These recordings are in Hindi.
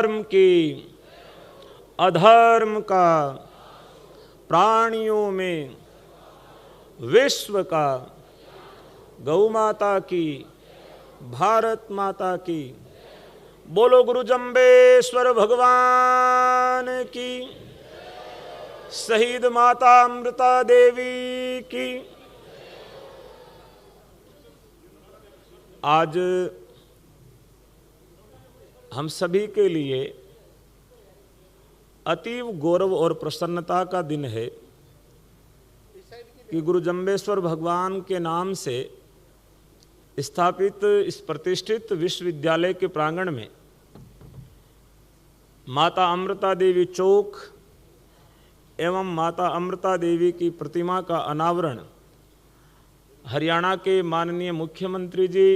धर्म की, अधर्म का, प्राणियों में, विश्व का, गौ माता की, भारत माता की। बोलो गुरु जंबेश्वर भगवान की, शहीद माता अमृता देवी की। आज हम सभी के लिए अतीव गौरव और प्रसन्नता का दिन है कि गुरु जंबेश्वर भगवान के नाम से स्थापित इस प्रतिष्ठित विश्वविद्यालय के प्रांगण में माता अमृता देवी चौक एवं माता अमृता देवी की प्रतिमा का अनावरण हरियाणा के माननीय मुख्यमंत्री जी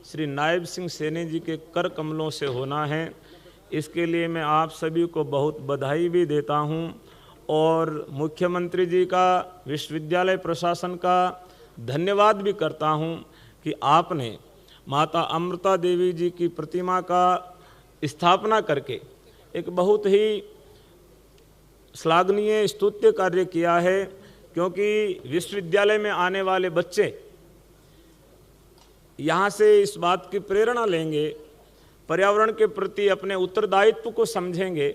श्री नायब सिंह सैनी जी के कर कमलों से होना है। इसके लिए मैं आप सभी को बहुत बधाई भी देता हूं और मुख्यमंत्री जी का, विश्वविद्यालय प्रशासन का धन्यवाद भी करता हूं कि आपने माता अमृता देवी जी की प्रतिमा का स्थापना करके एक बहुत ही श्लाघनीय स्तुत्य कार्य किया है, क्योंकि विश्वविद्यालय में आने वाले बच्चे यहाँ से इस बात की प्रेरणा लेंगे, पर्यावरण के प्रति अपने उत्तरदायित्व को समझेंगे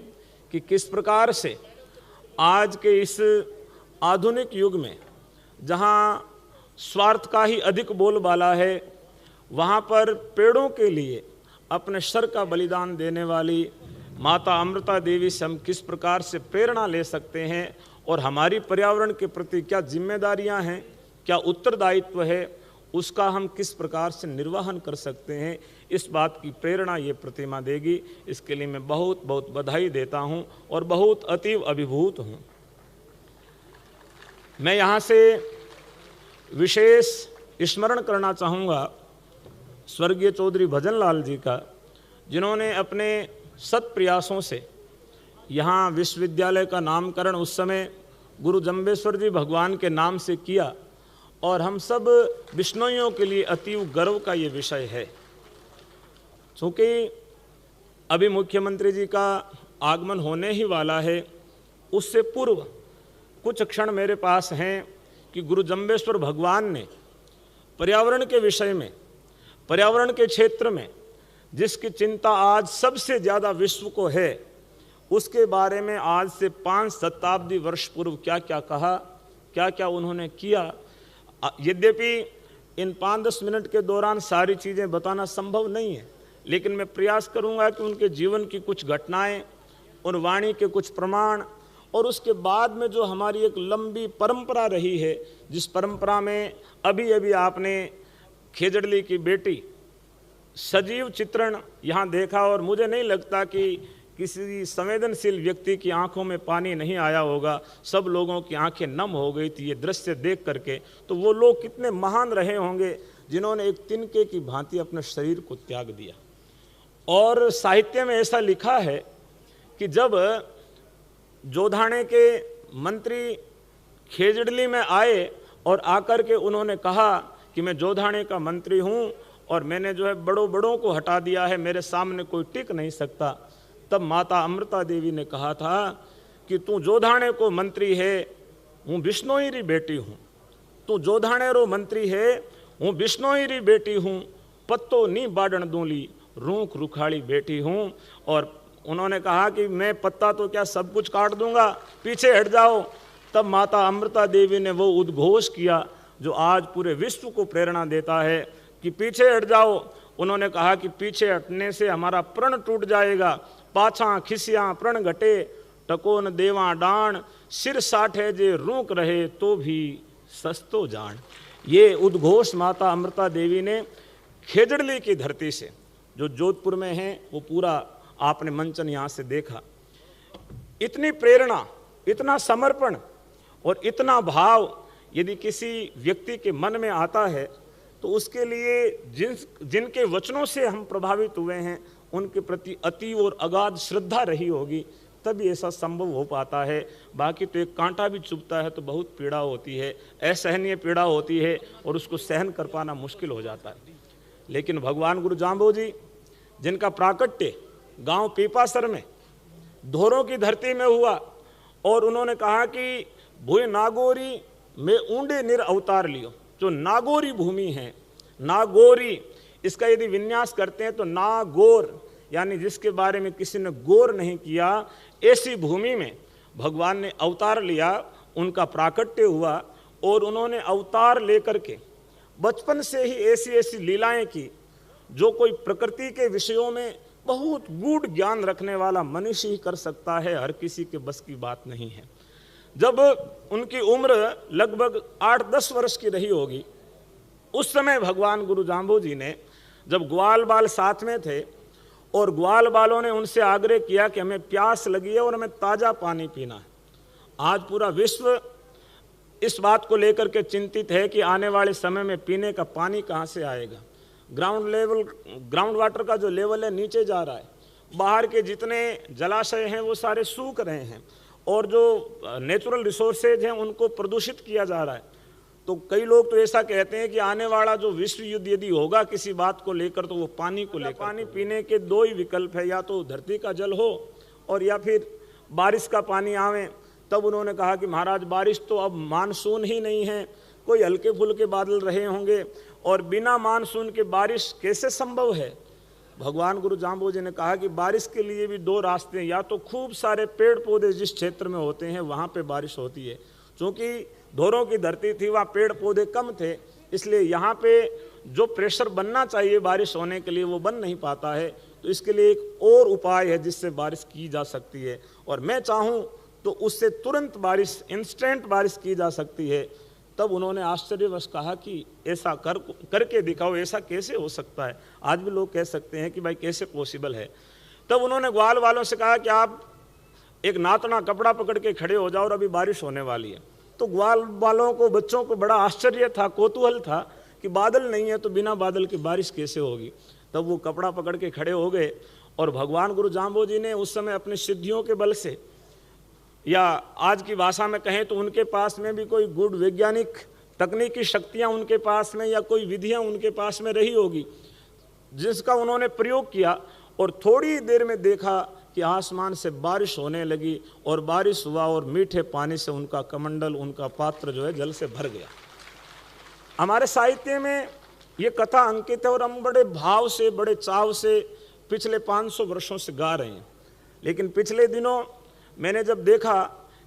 कि किस प्रकार से आज के इस आधुनिक युग में जहाँ स्वार्थ का ही अधिक बोलबाला है, वहाँ पर पेड़ों के लिए अपने सर का बलिदान देने वाली माता अमृता देवी से हम किस प्रकार से प्रेरणा ले सकते हैं और हमारी पर्यावरण के प्रति क्या जिम्मेदारियां हैं, क्या उत्तरदायित्व है, उसका हम किस प्रकार से निर्वहन कर सकते हैं, इस बात की प्रेरणा ये प्रतिमा देगी। इसके लिए मैं बहुत बहुत बधाई देता हूं और बहुत अतीव अभिभूत हूं। मैं यहाँ से विशेष स्मरण करना चाहूँगा स्वर्गीय चौधरी भजन लाल जी का, जिन्होंने अपने सत प्रयासों से यहाँ विश्वविद्यालय का नामकरण उस समय गुरु जंबेश्वर जी भगवान के नाम से किया और हम सब बिश्नोइयों के लिए अतीव गर्व का ये विषय है। चूँकि अभी मुख्यमंत्री जी का आगमन होने ही वाला है, उससे पूर्व कुछ क्षण मेरे पास हैं कि गुरु जंबेश्वर भगवान ने पर्यावरण के विषय में, पर्यावरण के क्षेत्र में जिसकी चिंता आज सबसे ज़्यादा विश्व को है, उसके बारे में आज से 5 शताब्दी वर्ष पूर्व क्या क्या कहा, क्या क्या उन्होंने किया। यद्यपि इन 5-10 मिनट के दौरान सारी चीज़ें बताना संभव नहीं है, लेकिन मैं प्रयास करूंगा कि उनके जीवन की कुछ घटनाएं, उन वाणी के कुछ प्रमाण और उसके बाद में जो हमारी एक लंबी परंपरा रही है, जिस परंपरा में अभी अभी आपने खेजड़ली की बेटी सजीव चित्रण यहाँ देखा और मुझे नहीं लगता कि किसी संवेदनशील व्यक्ति की आंखों में पानी नहीं आया होगा। सब लोगों की आंखें नम हो गई थी ये दृश्य देख करके। तो वो लोग कितने महान रहे होंगे जिन्होंने एक तिनके की भांति अपने शरीर को त्याग दिया। और साहित्य में ऐसा लिखा है कि जब जोधाने के मंत्री खेजड़ली में आए और आकर के उन्होंने कहा कि मैं जोधाने का मंत्री हूँ और मैंने जो है बड़ों को हटा दिया है, मेरे सामने कोई टिक नहीं सकता, तब माता अमृता देवी ने कहा था कि तू जोधाने को मंत्री है, हूँ बिश्नोई री बेटी हूँ। तू जोधाने रो मंत्री है, हूँ बिश्नोई री बेटी हूँ। पत्तो नी बाडन दूली, रूख रुखाड़ी बेटी हूँ। और उन्होंने कहा कि मैं पत्ता तो क्या सब कुछ काट दूंगा, पीछे हट जाओ। तब माता अमृता देवी ने वो उद्घोष किया जो आज पूरे विश्व को प्रेरणा देता है कि पीछे हट जाओ। उन्होंने कहा कि पीछे हटने से हमारा प्रण टूट जाएगा, पाछा खिसियाँ प्रण घटे, टकोन देवा डाण, सिर साठे जे रूक रहे तो भी सस्तो जान। ये उद्घोष माता अमृता देवी ने खेजड़ली की धरती से, जो जोधपुर में है, वो पूरा आपने मंचन यहाँ से देखा। इतनी प्रेरणा, इतना समर्पण और इतना भाव यदि किसी व्यक्ति के मन में आता है तो उसके लिए जिनके वचनों से हम प्रभावित हुए हैं उनके प्रति अति और अगाध श्रद्धा रही होगी, तभी ऐसा संभव हो पाता है। बाकी तो एक कांटा भी चुभता है तो बहुत पीड़ा होती है, असहनीय पीड़ा होती है और उसको सहन कर पाना मुश्किल हो जाता है। लेकिन भगवान गुरु जाम्बो जी, जिनका प्राकट्य गांव पीपासर में धोरों की धरती में हुआ और उन्होंने कहा कि भूय नागोरी में ऊंडे निर अवतार लियो। जो नागोरी भूमि है, नागोरी, इसका यदि विन्यास करते हैं तो नागोर यानी जिसके बारे में किसी ने गौर नहीं किया, ऐसी भूमि में भगवान ने अवतार लिया, उनका प्राकट्य हुआ और उन्होंने अवतार लेकर के बचपन से ही ऐसी ऐसी लीलाएं की जो कोई प्रकृति के विषयों में बहुत गूढ़ ज्ञान रखने वाला मनुष्य ही कर सकता है, हर किसी के बस की बात नहीं है। जब उनकी उम्र लगभग 8-10 वर्ष की रही होगी, उस समय भगवान गुरु जाम्बू जी ने, जब ग्वाल बाल साथ में थे और ग्वाल बालों ने उनसे आग्रह किया कि हमें प्यास लगी है और हमें ताज़ा पानी पीना है। आज पूरा विश्व इस बात को लेकर के चिंतित है कि आने वाले समय में पीने का पानी कहाँ से आएगा। ग्राउंड वाटर का जो लेवल है नीचे जा रहा है, बाहर के जितने जलाशय हैं वो सारे सूख रहे हैं और जो नेचुरल रिसोर्सेज हैं उनको प्रदूषित किया जा रहा है। तो कई लोग तो ऐसा कहते हैं कि आने वाला जो विश्व युद्ध यदि होगा किसी बात को लेकर तो वो पानी को लेकर। पानी पीने के दो ही विकल्प है, या तो धरती का जल हो और या फिर बारिश का पानी आवे। तब उन्होंने कहा कि महाराज बारिश तो अब मानसून ही नहीं है, कोई हल्के फुल्के बादल रहे होंगे और बिना मानसून के बारिश कैसे संभव है। भगवान गुरु जाम्बू जी ने कहा कि बारिश के लिए भी दो रास्ते हैं, या तो खूब सारे पेड़ पौधे जिस क्षेत्र में होते हैं वहाँ पे बारिश होती है। चूँकि धोरों की धरती थी, वहाँ पेड़ पौधे कम थे, इसलिए यहाँ पे जो प्रेशर बनना चाहिए बारिश होने के लिए वो बन नहीं पाता है। तो इसके लिए एक और उपाय है जिससे बारिश की जा सकती है, और मैं चाहूँ तो उससे तुरंत बारिश, इंस्टेंट बारिश की जा सकती है। तब उन्होंने आश्चर्यवश कहा कि ऐसा करके दिखाओ, ऐसा कैसे हो सकता है। आज भी लोग कह सकते हैं कि भाई कैसे पॉसिबल है। तब उन्होंने ग्वाल वालों से कहा कि आप एक नातना कपड़ा पकड़ के खड़े हो जाओ और अभी बारिश होने वाली है। तो ग्वाल वालों को, बच्चों को बड़ा आश्चर्य था, कौतूहल था कि बादल नहीं है तो बिना बादल की बारिश कैसे होगी। तब वो कपड़ा पकड़ के खड़े हो गए और भगवान गुरु जाम्बू जी ने उस समय अपनी सिद्धियों के बल से, या आज की भाषा में कहें तो उनके पास में भी कोई गुड वैज्ञानिक तकनीकी शक्तियां उनके पास में या कोई विधियां उनके पास में रही होगी, जिसका उन्होंने प्रयोग किया और थोड़ी देर में देखा कि आसमान से बारिश होने लगी और बारिश हुआ और मीठे पानी से उनका कमंडल, उनका पात्र जो है जल से भर गया। हमारे साहित्य में ये कथा अंकित है और हम बड़े भाव से, बड़े चाव से पिछले 500 वर्षों से गा रहे हैं। लेकिन पिछले दिनों मैंने जब देखा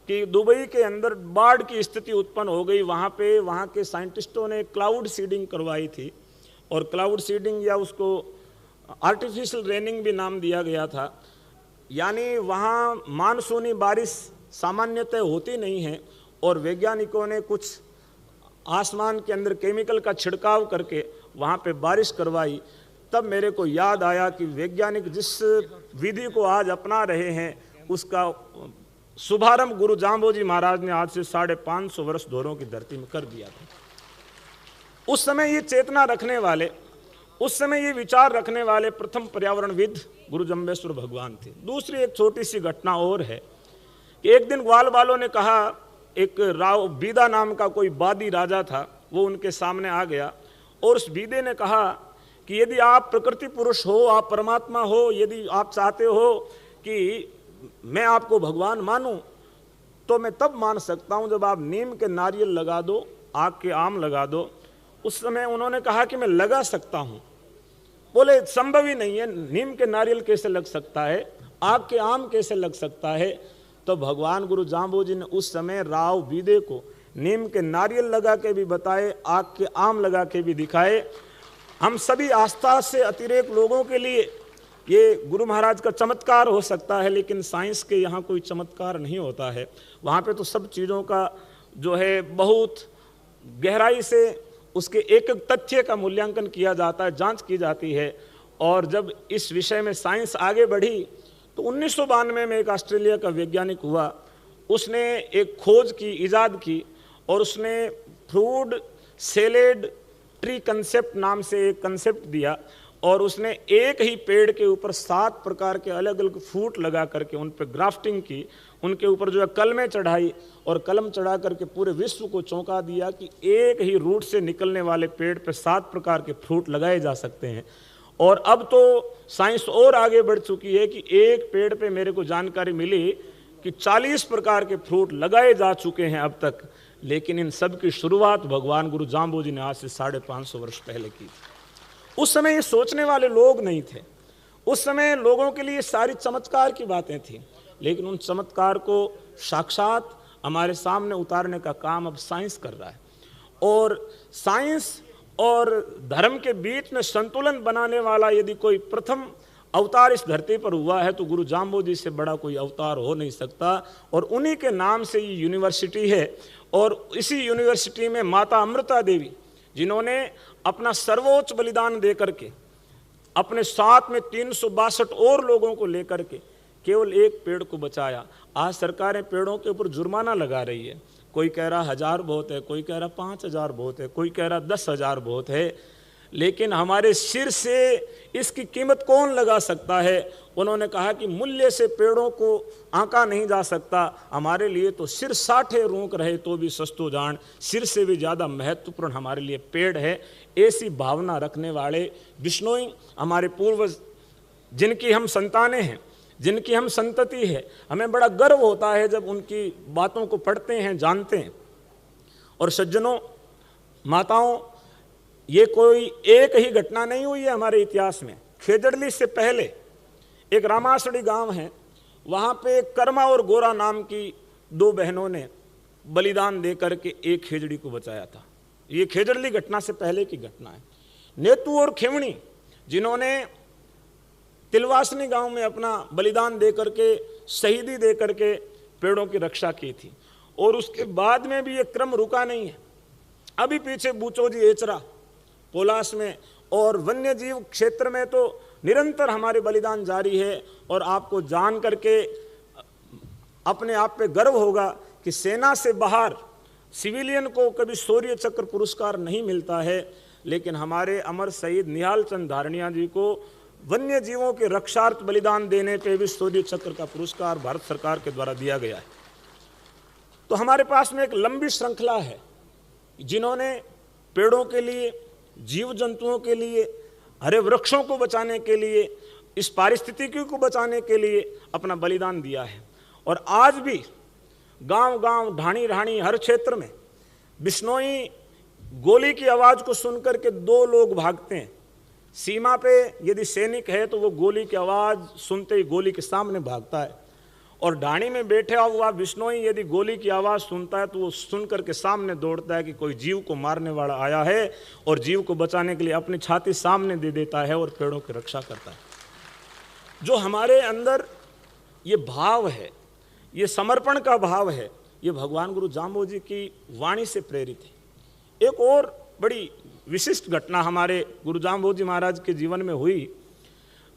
कि दुबई के अंदर बाढ़ की स्थिति उत्पन्न हो गई, वहाँ के साइंटिस्टों ने क्लाउड सीडिंग करवाई थी, और क्लाउड सीडिंग या उसको आर्टिफिशियल रेनिंग भी नाम दिया गया था। यानी वहाँ मानसूनी बारिश सामान्यतः होती नहीं है और वैज्ञानिकों ने कुछ आसमान के अंदर केमिकल का छिड़काव करके वहाँ पे बारिश करवाई। तब मेरे को याद आया कि वैज्ञानिक जिस विधि को आज अपना रहे हैं उसका शुभारंभ गुरु जाम्बू जी महाराज ने आज से 550 वर्ष धोरों की धरती में कर दिया था। उस समय ये चेतना रखने वाले, उस समय ये विचार रखने वाले प्रथम पर्यावरणविद गुरु जम्बेश्वर भगवान थे। दूसरी एक छोटी सी घटना और है कि एक दिन ग्वाल वालों ने कहा, एक राव बीदा नाम का कोई बादी राजा था, वो उनके सामने आ गया और उस बीदे ने कहा कि यदि आप प्रकृति पुरुष हो, आप परमात्मा हो, यदि आप चाहते हो कि मैं आपको भगवान मानूं, तो मैं तब मान सकता हूं जब आप नीम के नारियल लगा दो, आग के आम लगा दो। उस समय उन्होंने कहा कि मैं लगा सकता हूं। बोले संभव ही नहीं है, नीम के नारियल कैसे लग सकता है, आग के आम कैसे लग सकता है। तो भगवान गुरु जाम्बू जी ने उस समय राव बीदे को नीम के नारियल लगा के भी बताए, आग के आम लगा के भी दिखाए। हम सभी आस्था से अतिरेक लोगों के लिए ये गुरु महाराज का चमत्कार हो सकता है, लेकिन साइंस के यहाँ कोई चमत्कार नहीं होता है। वहाँ पे तो सब चीज़ों का जो है बहुत गहराई से उसके एक एक तथ्य का मूल्यांकन किया जाता है, जांच की जाती है। और जब इस विषय में साइंस आगे बढ़ी तो 1992 में एक ऑस्ट्रेलिया का वैज्ञानिक हुआ, उसने एक खोज की, इजाद की, और उसने फ्रूट सैलेड ट्री कंसेप्ट नाम से एक कंसेप्ट दिया और उसने एक ही पेड़ के ऊपर 7 प्रकार के अलग अलग फ्रूट लगा करके उन पर ग्राफ्टिंग की, उनके ऊपर जो है कलमें चढ़ाई और कलम चढ़ा करके पूरे विश्व को चौंका दिया कि एक ही रूट से निकलने वाले पेड़ पे 7 प्रकार के फ्रूट लगाए जा सकते हैं। और अब तो साइंस और आगे बढ़ चुकी है कि एक पेड़ पे मेरे को जानकारी मिली कि 40 प्रकार के फ्रूट लगाए जा चुके हैं अब तक, लेकिन इन सब की शुरुआत भगवान गुरु जाम्बोजी ने आज से 550 वर्ष पहले की। उस समय ये सोचने वाले लोग नहीं थे, उस समय लोगों के लिए सारी चमत्कार की बातें थी, लेकिन उन चमत्कार को साक्षात हमारे सामने उतारने का काम अब साइंस कर रहा है। और साइंस और धर्म के बीच में संतुलन बनाने वाला यदि कोई प्रथम अवतार इस धरती पर हुआ है तो गुरु जाम्बोजी से बड़ा कोई अवतार हो नहीं सकता। और उन्हीं के नाम से ये यूनिवर्सिटी है, और इसी यूनिवर्सिटी में माता अमृता देवी जिन्होंने अपना सर्वोच्च बलिदान दे करके अपने साथ में 362 और लोगों को लेकर के केवल एक पेड़ को बचाया। आज सरकारें पेड़ों के ऊपर जुर्माना लगा रही है, कोई कह रहा 1000 बहुत है, कोई कह रहा 5000 बहुत है, कोई कह रहा 10,000 बहुत है, लेकिन हमारे सिर से इसकी कीमत कौन लगा सकता है। उन्होंने कहा कि मूल्य से पेड़ों को आंका नहीं जा सकता, हमारे लिए तो सिर 60 रोंक रहे तो भी सस्तो जान, सिर से भी ज़्यादा महत्वपूर्ण हमारे लिए पेड़ है। ऐसी भावना रखने वाले बिश्नोई हमारे पूर्वज, जिनकी हम संतानें हैं, जिनकी हम संतति है, हमें बड़ा गर्व होता है जब उनकी बातों को पढ़ते हैं, जानते हैं। और सज्जनों, माताओं, ये कोई एक ही घटना नहीं हुई है हमारे इतिहास में। खेजड़ली से पहले एक रामासड़ी गांव है, वहाँ पे कर्मा और गोरा नाम की 2 बहनों ने बलिदान दे करके एक खेजड़ी को बचाया था। ये खेजड़ली घटना से पहले की घटना है। नेतू और खेवणी जिन्होंने तिलवासनी गांव में अपना बलिदान दे करके, शहीदी दे करके पेड़ों की रक्षा की थी, और उसके बाद में भी ये क्रम रुका नहीं है। अभी पीछे बूचोजी एचरा पोलास में और वन्य जीव क्षेत्र में तो निरंतर हमारे बलिदान जारी है। और आपको जान करके अपने आप पे गर्व होगा कि सेना से बाहर सिविलियन को कभी शौर्य चक्र पुरस्कार नहीं मिलता है, लेकिन हमारे अमर शहीद निहाल चंद धारणिया जी को वन्य जीवों के रक्षार्थ बलिदान देने पे भी शौर्य चक्र का पुरस्कार भारत सरकार के द्वारा दिया गया है। तो हमारे पास में एक लंबी श्रृंखला है जिन्होंने पेड़ों के लिए, जीव जंतुओं के लिए, हरे वृक्षों को बचाने के लिए, इस पारिस्थितिकी को बचाने के लिए अपना बलिदान दिया है। और आज भी गांव गांव, ढाणी ढाणी, हर क्षेत्र में बिश्नोई गोली की आवाज़ को सुनकर के 2 लोग भागते हैं। सीमा पे यदि सैनिक है तो वो गोली की आवाज़ सुनते ही गोली के सामने भागता है, और ढाणी में बैठा हुआ बिश्नोई यदि गोली की आवाज़ सुनता है तो वो सुन करके सामने दौड़ता है कि कोई जीव को मारने वाला आया है, और जीव को बचाने के लिए अपनी छाती सामने दे देता है और पेड़ों की रक्षा करता है। जो हमारे अंदर ये भाव है, ये समर्पण का भाव है, ये भगवान गुरु जाम्बोजी की वाणी से प्रेरित है। एक और बड़ी विशिष्ट घटना हमारे गुरु जाम्बोजी महाराज के जीवन में हुई।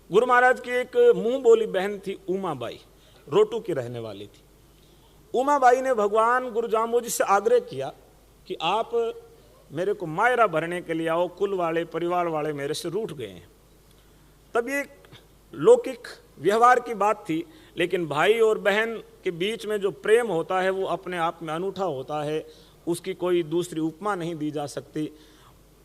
गुरु महाराज की एक मुंह बोली बहन थी, उमाबाई, रोटू की रहने वाली थी। उमाबाई ने भगवान गुरु जाम्बोजी से आग्रह किया कि आप मेरे को मायरा भरने के लिए आओ, कुल वाले, परिवार वाले मेरे से रूठ गए हैं। तब ये लौकिक व्यवहार की बात थी, लेकिन भाई और बहन के बीच में जो प्रेम होता है वो अपने आप में अनूठा होता है, उसकी कोई दूसरी उपमा नहीं दी जा सकती।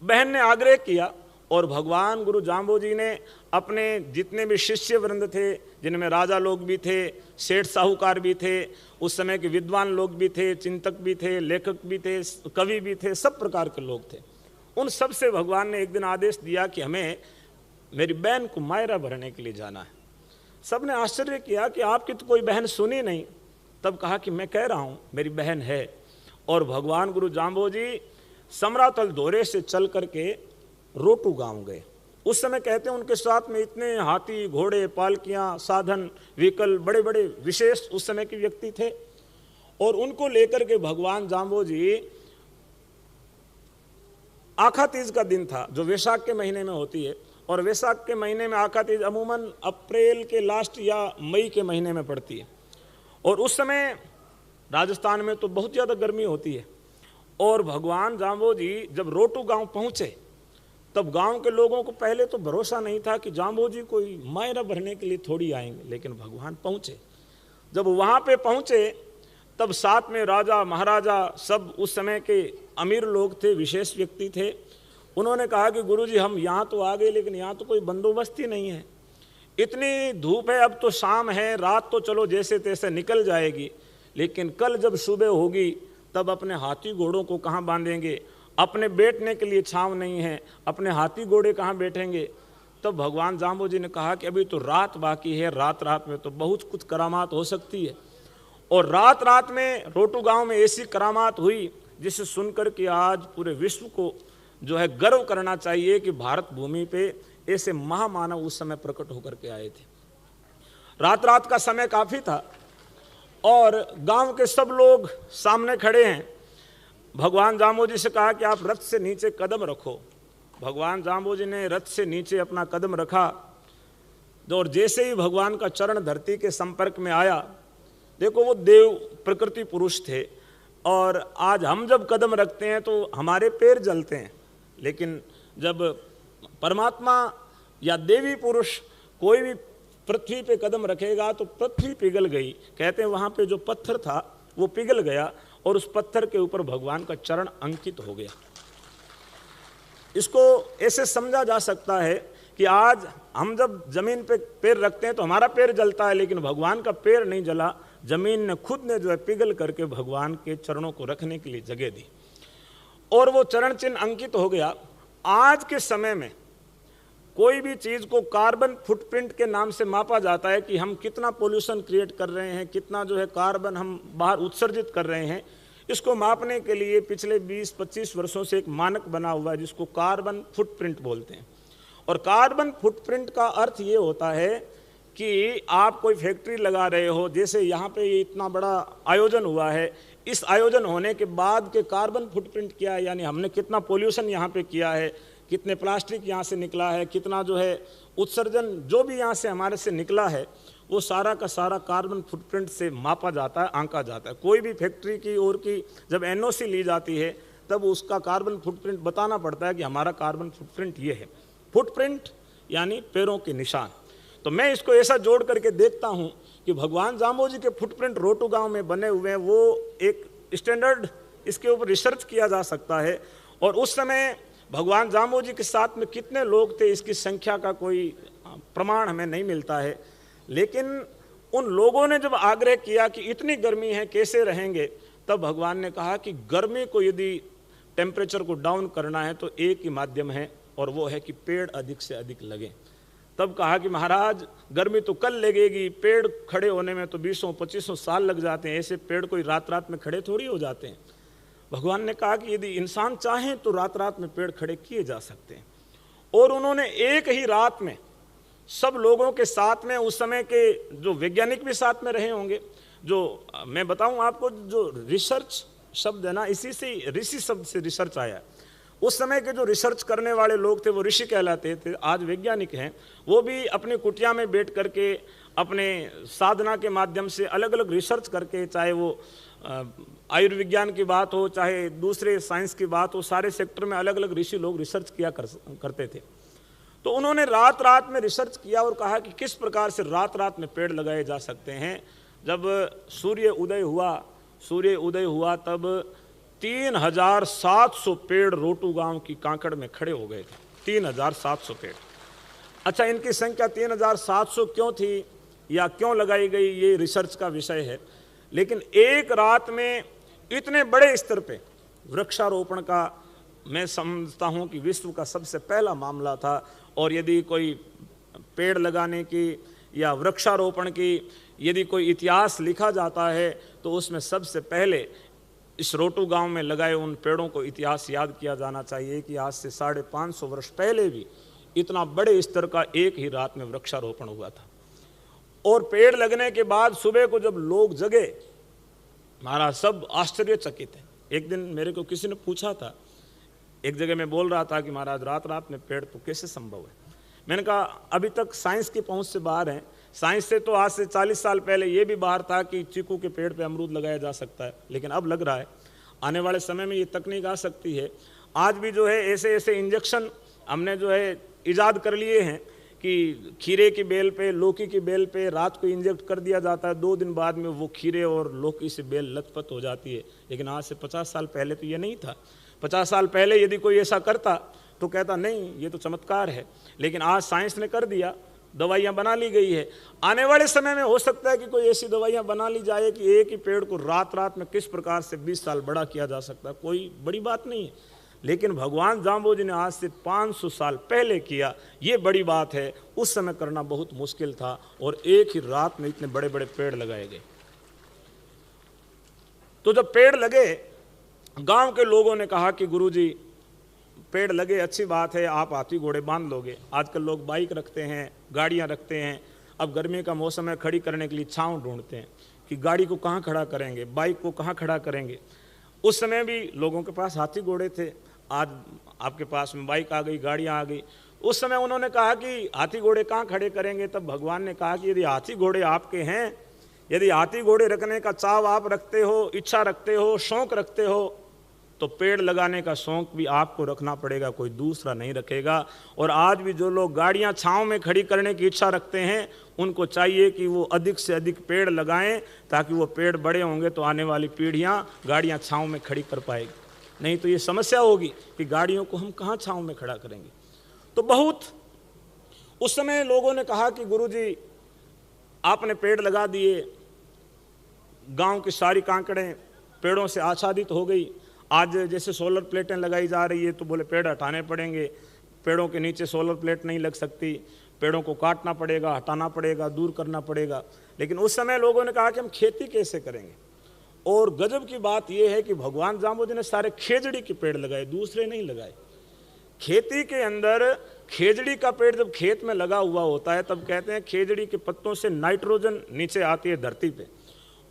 बहन ने आग्रह किया और भगवान गुरु जाम्बोजी ने अपने जितने भी शिष्य वृंद थे, जिनमें राजा लोग भी थे, सेठ साहूकार भी थे, उस समय के विद्वान लोग भी थे, चिंतक भी थे, लेखक भी थे, कवि भी थे, सब प्रकार के लोग थे। उन सब से भगवान ने एक दिन आदेश दिया कि हमें मेरी बहन को मायरा भरने के लिए जाना है। सब ने आश्चर्य किया कि आपकी तो कोई बहन सुनी नहीं। तब कहा कि मैं कह रहा हूँ मेरी बहन है। और भगवान गुरु जाम्बोजी समरातल दौरे से चल करके रोटू गांव गए। उस समय कहते हैं उनके साथ में इतने हाथी, घोड़े, पालकियां, साधन, व्हीकल, बड़े बड़े विशेष उस समय के व्यक्ति थे, और उनको लेकर के भगवान जाम्बोजी, आखा तीज का दिन था जो वैशाख के महीने में होती है, और वैशाख के महीने में आखा तीज अमूमन अप्रैल के लास्ट या मई के महीने में पड़ती है। और उस समय राजस्थान में तो बहुत ज़्यादा गर्मी होती है। और भगवान जाम्बोजी जब रोटू गांव पहुंचे तब गांव के लोगों को पहले तो भरोसा नहीं था कि जाम्बोजी कोई मायरा भरने के लिए थोड़ी आएंगे, लेकिन भगवान पहुंचे। जब वहां पे पहुंचे तब साथ में राजा महाराजा सब उस समय के अमीर लोग थे, विशेष व्यक्ति थे। उन्होंने कहा कि गुरुजी हम यहाँ तो आ गए, लेकिन यहाँ तो कोई बंदोबस्त ही नहीं है, इतनी धूप है, अब तो शाम है, रात तो चलो जैसे तैसे निकल जाएगी, लेकिन कल जब सुबह होगी तब अपने हाथी घोड़ों को कहाँ बांधेंगे, अपने बैठने के लिए छांव नहीं है, अपने हाथी घोड़े कहाँ बैठेंगे। तब भगवान जाम्बो ने कहा कि अभी तो रात बाकी है, रात रात में तो बहुत कुछ करामात हो सकती है। और रात रात में रोटू गांव में ऐसी करामात हुई जिसे सुनकर के आज पूरे विश्व को जो है गर्व करना चाहिए कि भारत भूमि पे ऐसे महामानव उस समय प्रकट होकर के आए थे। रात रात का समय काफी था और गांव के सब लोग सामने खड़े हैं। भगवान जाम्बो जी से कहा कि आप रथ से नीचे कदम रखो। भगवान जाम्बो जी ने रथ से नीचे अपना कदम रखा, और जैसे ही भगवान का चरण धरती के संपर्क में आया, देखो वो देव प्रकृति पुरुष थे, और आज हम जब कदम रखते हैं तो हमारे पैर जलते हैं, लेकिन जब परमात्मा या देवी पुरुष कोई भी पृथ्वी पे कदम रखेगा तो पृथ्वी पिघल गई। कहते हैं वहाँ पे जो पत्थर था वो पिघल गया और उस पत्थर के ऊपर भगवान का चरण अंकित हो गया। इसको ऐसे समझा जा सकता है कि आज हम जब जमीन पे पैर रखते हैं तो हमारा पैर जलता है, लेकिन भगवान का पैर नहीं जला, जमीन ने खुद ने जो है पिघल करके भगवान के चरणों को रखने के लिए जगह दी और वो चरण चिन्ह अंकित हो गया। आज के समय में कोई भी चीज को कार्बन फुटप्रिंट के नाम से मापा जाता है कि हम कितना पोल्यूशन क्रिएट कर रहे हैं, कितना जो है कार्बन हम बाहर उत्सर्जित कर रहे हैं। इसको मापने के लिए पिछले 20-25 वर्षों से एक मानक बना हुआ है जिसको कार्बन फुटप्रिंट बोलते हैं। और कार्बन फुटप्रिंट का अर्थ ये होता है कि आप कोई फैक्ट्री लगा रहे हो, जैसे यहाँ पे ये इतना बड़ा आयोजन हुआ है, इस आयोजन होने के बाद के कार्बन फुटप्रिंट क्या है, यानी हमने कितना पोल्यूशन यहाँ पे किया है, कितने प्लास्टिक यहाँ से निकला है, कितना जो है उत्सर्जन जो भी यहाँ से हमारे से निकला है, वो सारा का सारा कार्बन फुटप्रिंट से मापा जाता है, आंका जाता है। कोई भी फैक्ट्री की और की जब एनओसी ली जाती है तब उसका कार्बन फुटप्रिंट बताना पड़ता है कि हमारा कार्बन फुटप्रिंट ये है। फुटप्रिंट यानी पैरों के निशान। तो मैं इसको ऐसा जोड़ करके देखता हूँ कि भगवान जाम्बो जी के फुटप्रिंट रोटू गांव में बने हुए हैं, वो एक स्टैंडर्ड, इसके ऊपर रिसर्च किया जा सकता है। और उस समय भगवान जाम्बो जी के साथ में कितने लोग थे इसकी संख्या का कोई प्रमाण हमें नहीं मिलता है, लेकिन उन लोगों ने जब आग्रह किया कि इतनी गर्मी है कैसे रहेंगे, तब भगवान ने कहा कि गर्मी को यदि टेम्परेचर को डाउन करना है तो एक ही माध्यम है और वो है कि पेड़ अधिक से अधिक लगें। तब कहा कि महाराज गर्मी तो कल लगेगी, पेड़ खड़े होने में तो 20-25 साल लग जाते हैं, ऐसे पेड़ कोई रात रात में खड़े थोड़ी हो जाते हैं। भगवान ने कहा कि यदि इंसान चाहें तो रात रात में पेड़ खड़े किए जा सकते हैं। और उन्होंने एक ही रात में सब लोगों के साथ में, उस समय के जो वैज्ञानिक भी साथ में रहे होंगे, जो मैं बताऊं आपको, जो रिसर्च शब्द है ना, इसी से ऋषि शब्द से रिसर्च आया। उस समय के जो रिसर्च करने वाले लोग थे वो ऋषि कहलाते थे। आज वैज्ञानिक हैं, वो भी अपनी कुटिया में बैठ करके अपने साधना के माध्यम से अलग अलग रिसर्च करके, चाहे वो आयुर्विज्ञान की बात हो, चाहे दूसरे साइंस की बात हो, सारे सेक्टर में अलग अलग ऋषि लोग रिसर्च किया करते थे। तो उन्होंने रात रात में रिसर्च किया और कहा कि किस प्रकार से रात रात में पेड़ लगाए जा सकते हैं। जब सूर्य उदय हुआ तब 3700 पेड़ रोटू गांव की कांकड़ में खड़े हो गए थे। 3700 पेड़। अच्छा, इनकी संख्या 3700 क्यों थी या क्यों लगाई गई, ये रिसर्च का विषय है। लेकिन एक रात में इतने बड़े स्तर पे वृक्षारोपण का मैं समझता हूँ कि विश्व का सबसे पहला मामला था। और यदि कोई पेड़ लगाने की या वृक्षारोपण की यदि कोई इतिहास लिखा जाता है तो उसमें सबसे पहले इस रोटू गांव में लगाए उन पेड़ों को इतिहास याद किया जाना चाहिए कि आज से 550 वर्ष पहले भी इतना बड़े स्तर का एक ही रात में वृक्षारोपण हुआ था। और पेड़ लगने के बाद सुबह को जब लोग जगे, महाराज सब आश्चर्यचकित है। एक दिन मेरे को किसी ने पूछा था, एक जगह मैं बोल रहा था कि महाराज रात रात में पेड़ तो कैसे संभव है। मैंने कहा अभी तक साइंस की पहुंच से बाहर है। साइंस से तो आज से 40 साल पहले ये भी बाहर था कि चीकू के पेड़ पे अमरूद लगाया जा सकता है, लेकिन अब लग रहा है आने वाले समय में ये तकनीक आ सकती है। आज भी जो है ऐसे ऐसे इंजेक्शन हमने जो है ईजाद कर लिए हैं कि खीरे की बेल पे, लौकी की बेल पे रात को इंजेक्ट कर दिया जाता है, 2 दिन बाद में वो खीरे और लौकी से बेल लथपथ हो जाती है। लेकिन आज से 50 साल पहले तो ये नहीं था। 50 साल पहले यदि कोई ऐसा करता तो कहता नहीं ये तो चमत्कार है, लेकिन आज साइंस ने कर दिया, दवाइयाँ बना ली गई है। आने वाले समय में हो सकता है कि कोई ऐसी दवाइयाँ बना ली जाए कि एक ही पेड़ को रात रात में किस प्रकार से 20 साल बड़ा किया जा सकता है, कोई बड़ी बात नहीं है। लेकिन भगवान जाम्बोजी ने आज से 500 साल पहले किया, ये बड़ी बात है। उस समय करना बहुत मुश्किल था और एक ही रात में इतने बड़े बड़े पेड़ लगाए गए। तो जब पेड़ लगे, गांव के लोगों ने कहा कि गुरुजी पेड़ लगे अच्छी बात है, आप हाथी घोड़े बांध लोगे। आजकल लोग बाइक रखते हैं, गाड़ियां रखते हैं। अब गर्मी का मौसम है, खड़ी करने के लिए छांव ढूंढते हैं कि गाड़ी को कहाँ खड़ा करेंगे, बाइक को कहाँ खड़ा करेंगे। उस समय भी लोगों के पास हाथी घोड़े थे, आज आपके पास में बाइक आ गई, गाड़ियां आ गई। उस समय उन्होंने कहा कि हाथी घोड़े कहाँ खड़े करेंगे। तब भगवान ने कहा कि यदि हाथी घोड़े आपके हैं, यदि हाथी घोड़े रखने का चाव आप रखते हो, इच्छा रखते हो, शौक रखते हो, तो पेड़ लगाने का शौक भी आपको रखना पड़ेगा, कोई दूसरा नहीं रखेगा। और आज भी जो लोग गाड़ियां छांव में खड़ी करने की इच्छा रखते हैं, उनको चाहिए कि वो अधिक से अधिक पेड़ लगाएं, ताकि वो पेड़ बड़े होंगे तो आने वाली पीढ़ियां गाड़ियां छांव में खड़ी कर पाएगी। नहीं तो ये समस्या होगी कि गाड़ियों को हम कहाँ छांव में खड़ा करेंगे। तो बहुत उस समय लोगों ने कहा कि गुरुजी आपने पेड़ लगा दिए, गांव की सारी कांकड़ें पेड़ों से आच्छादित हो गई। आज जैसे सोलर प्लेटें लगाई जा रही है, तो बोले पेड़ हटाने पड़ेंगे, पेड़ों के नीचे सोलर प्लेट नहीं लग सकती, पेड़ों को काटना पड़ेगा, हटाना पड़ेगा, दूर करना पड़ेगा। लेकिन उस समय लोगों ने कहा कि हम खेती कैसे करेंगे। और गजब की बात यह है कि भगवान जाम्बोजी ने सारे खेजड़ी के पेड़ लगाए, दूसरे नहीं लगाए। खेती के अंदर खेजड़ी का पेड़ जब खेत में लगा हुआ होता है, तब कहते हैं खेजड़ी के पत्तों से नाइट्रोजन नीचे आती है धरती पे,